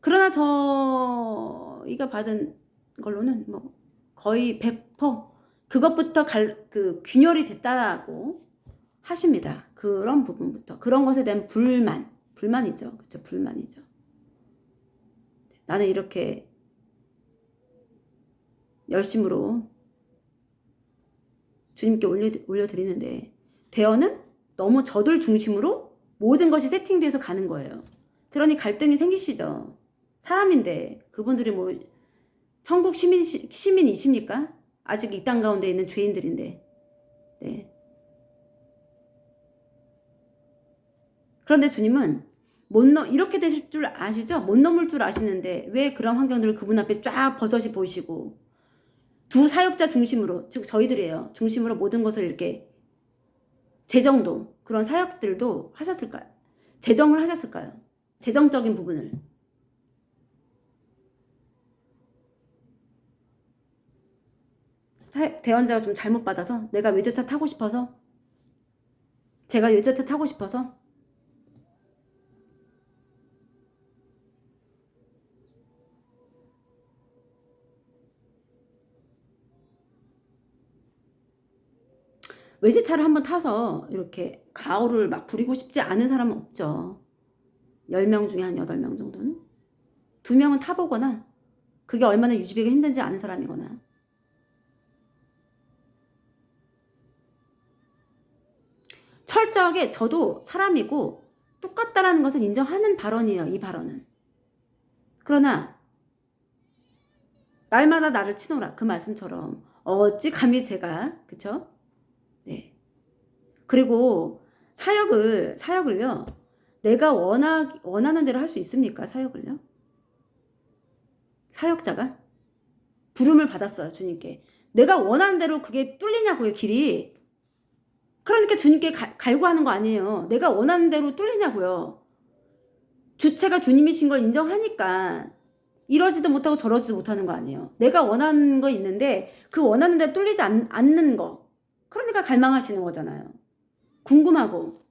그러나 저희가 받은 걸로는 뭐 거의 100% 그것부터 그 균열이 됐다고 하십니다. 그런 부분부터. 그런 것에 대한 불만이죠. 그렇죠? 불만이죠. 나는 이렇게 열심으로 주님께 올려드리는데 대어는 너무 저들 중심으로 모든 것이 세팅돼서 가는 거예요. 그러니 갈등이 생기시죠. 사람인데 그분들이 뭐 천국 시민이십니까? 아직 이 땅 가운데 있는 죄인들인데. 네. 그런데 주님은 이렇게 되실 줄 아시죠? 못 넘을 줄 아시는데 왜 그런 환경들을 그분 앞에 쫙 버젓이 보이시고 두 사역자 중심으로, 즉 저희들이에요. 중심으로 모든 것을 이렇게 재정도, 그런 사역들도 하셨을까요? 재정을 하셨을까요? 재정적인 부분을. 대원자가 좀 잘못 받아서, 내가 외제차 타고 싶어서, 제가 외제차 타고 싶어서. 외제차를 한번 타서 이렇게 가오를 막 부리고 싶지 않은 사람은 없죠. 10명 중에 한 8명 정도는. 2명은 타보거나 그게 얼마나 유지비가 힘든지 아는 사람이거나. 철저하게 저도 사람이고 똑같다라는 것을 인정하는 발언이에요. 이 발언은. 그러나 날마다 나를 치노라 그 말씀처럼 어찌 감히 제가, 그쵸? 네. 그리고 사역을요, 내가 원하는 대로 할 수 있습니까? 사역을요? 사역자가 부름을 받았어요. 주님께. 내가 원하는 대로 그게 뚫리냐고요. 길이. 그러니까 주님께 갈구하는 거 아니에요. 내가 원하는 대로 뚫리냐고요. 주체가 주님이신 걸 인정하니까 이러지도 못하고 저러지도 못하는 거 아니에요. 내가 원하는 거 있는데 그 원하는 대로 뚫리지 않는 거. 그러니까 갈망하시는 거잖아요. 궁금하고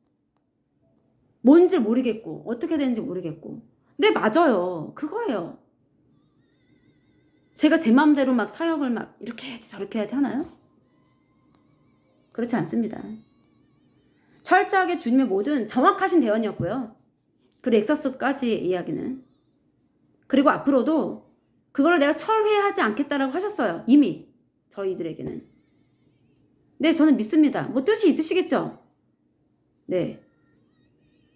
뭔지 모르겠고 어떻게 되는지 모르겠고. 네, 맞아요. 그거예요. 제가 제 마음대로 막 사역을 막 이렇게 해야지 저렇게 해야지 하나요? 그렇지 않습니다. 철저하게 주님의 모든 정확하신 대언이었고요. 그 렉서스까지 이야기는. 그리고 앞으로도 그거를 내가 철회하지 않겠다라고 하셨어요. 이미 저희들에게는. 네, 저는 믿습니다. 뭐 뜻이 있으시겠죠? 네.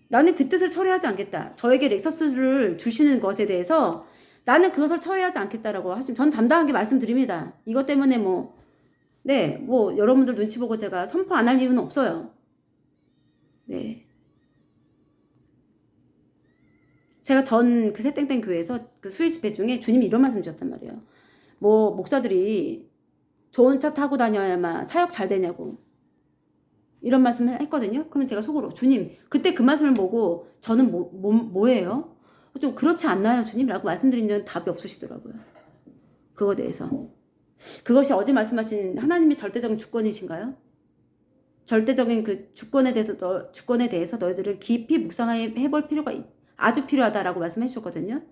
나는 그 뜻을 철회하지 않겠다. 저에게 렉서스를 주시는 것에 대해서 나는 그것을 처리하지 않겠다라고 하시면 전 담당하게 말씀드립니다. 이것 때문에 네, 여러분들 눈치 보고 제가 선포 안 할 이유는 없어요. 네. 제가 전 그 새땡땡 교회에서 그 수요 집회 중에 주님이 이런 말씀 주셨단 말이에요. 목사들이 좋은 차 타고 다녀야만 사역 잘 되냐고. 이런 말씀을 했거든요. 그러면 제가 속으로 주님, 그때 그 말씀을 보고 저는 뭐예요? 좀 그렇지 않나요, 주님? 라고 말씀드린 적은 답이 없으시더라고요. 그거에 대해서. 그것이 어제 말씀하신 하나님의 절대적인 주권이신가요? 절대적인 그 주권에 대해서 너희들은 깊이 묵상해 볼 필요가 아주 필요하다라고 말씀해 주셨거든요.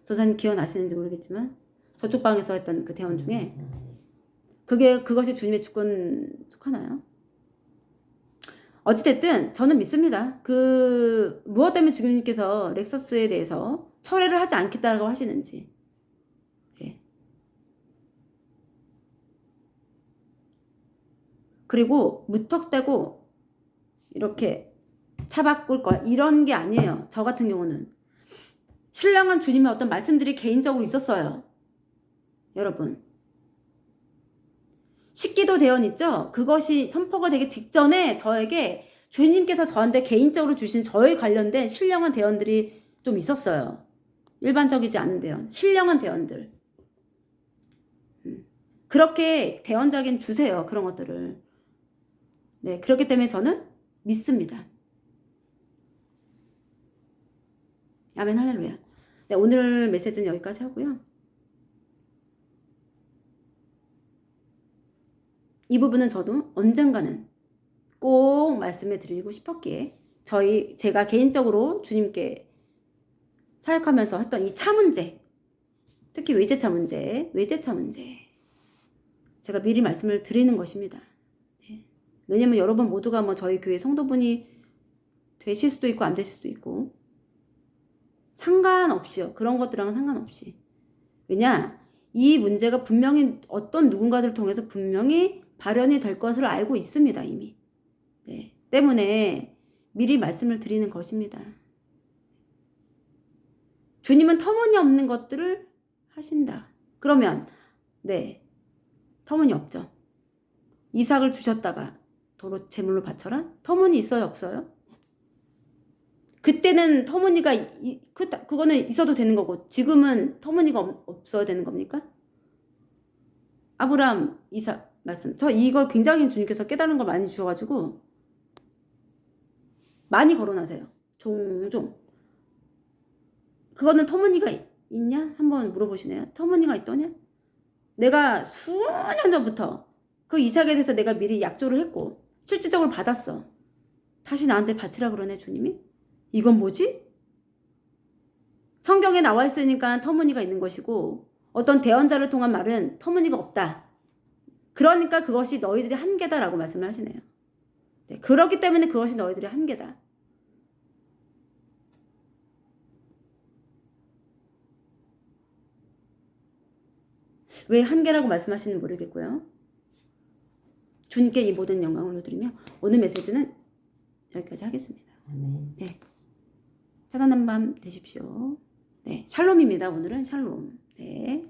전사님 기억나시는지 모르겠지만 저쪽 방에서 했던 그 대원 중에 그것이 주님의 주권 속하나요? 어찌됐든 저는 믿습니다. 무엇 때문에 주님께서 렉서스에 대해서 철회를 하지 않겠다고 하시는지. 네. 그리고 무턱대고 이렇게 차 바꿀 거야 이런 게 아니에요. 저 같은 경우는 신령한 주님의 어떤 말씀들이 개인적으로 있었어요. 여러분, 식기도 대언 있죠? 그것이 선포가 되기 직전에 저에게 주님께서 저한테 개인적으로 주신 저에 관련된 신령한 대언들이 좀 있었어요. 일반적이지 않은 대언, 신령한 대언들. 그렇게 대언자긴 주세요. 그런 것들을. 네, 그렇기 때문에 저는 믿습니다. 아멘 할렐루야. 네, 오늘 메시지는 여기까지 하고요. 이 부분은 저도 언젠가는 꼭 말씀해 드리고 싶었기에 제가 개인적으로 주님께 사역하면서 했던 이 차 문제, 특히 외제차 문제 제가 미리 말씀을 드리는 것입니다. 네. 왜냐면 여러분 모두가 저희 교회 성도분이 되실 수도 있고 안 되실 수도 있고 상관없이요. 그런 것들랑은 상관없이. 왜냐? 이 문제가 분명히 어떤 누군가들을 통해서 분명히 발현이 될 것을 알고 있습니다. 이미. 네. 때문에 미리 말씀을 드리는 것입니다. 주님은 터무니없는 것들을 하신다. 그러면 네, 터무니없죠. 이삭을 주셨다가 도로 제물로 바쳐라? 터무니 있어요? 없어요? 그때는 터무니가 그거는 있어도 되는 거고 지금은 터무니가 없어야 되는 겁니까? 아브라함, 이삭 말씀. 저 이걸 굉장히 주님께서 깨달은 걸 많이 주셔가지고 많이 거론하세요. 종종. 그거는 터무니가 있냐? 한번 물어보시네요. 터무니가 있더냐? 내가 수년 전부터 그 이삭에 대해서 내가 미리 약조를 했고 실질적으로 받았어. 다시 나한테 바치라 그러네 주님이? 이건 뭐지? 성경에 나와 있으니까 터무니가 있는 것이고 어떤 대언자를 통한 말은 터무니가 없다. 그러니까 그것이 너희들의 한계다라고 말씀을 하시네요. 네, 그렇기 때문에 그것이 너희들의 한계다. 왜 한계라고 말씀하시는지 모르겠고요. 주님께 이 모든 영광을 올려드리며 오늘 메시지는 여기까지 하겠습니다. 네, 편안한 밤 되십시오. 네, 샬롬입니다. 오늘은 샬롬. 네.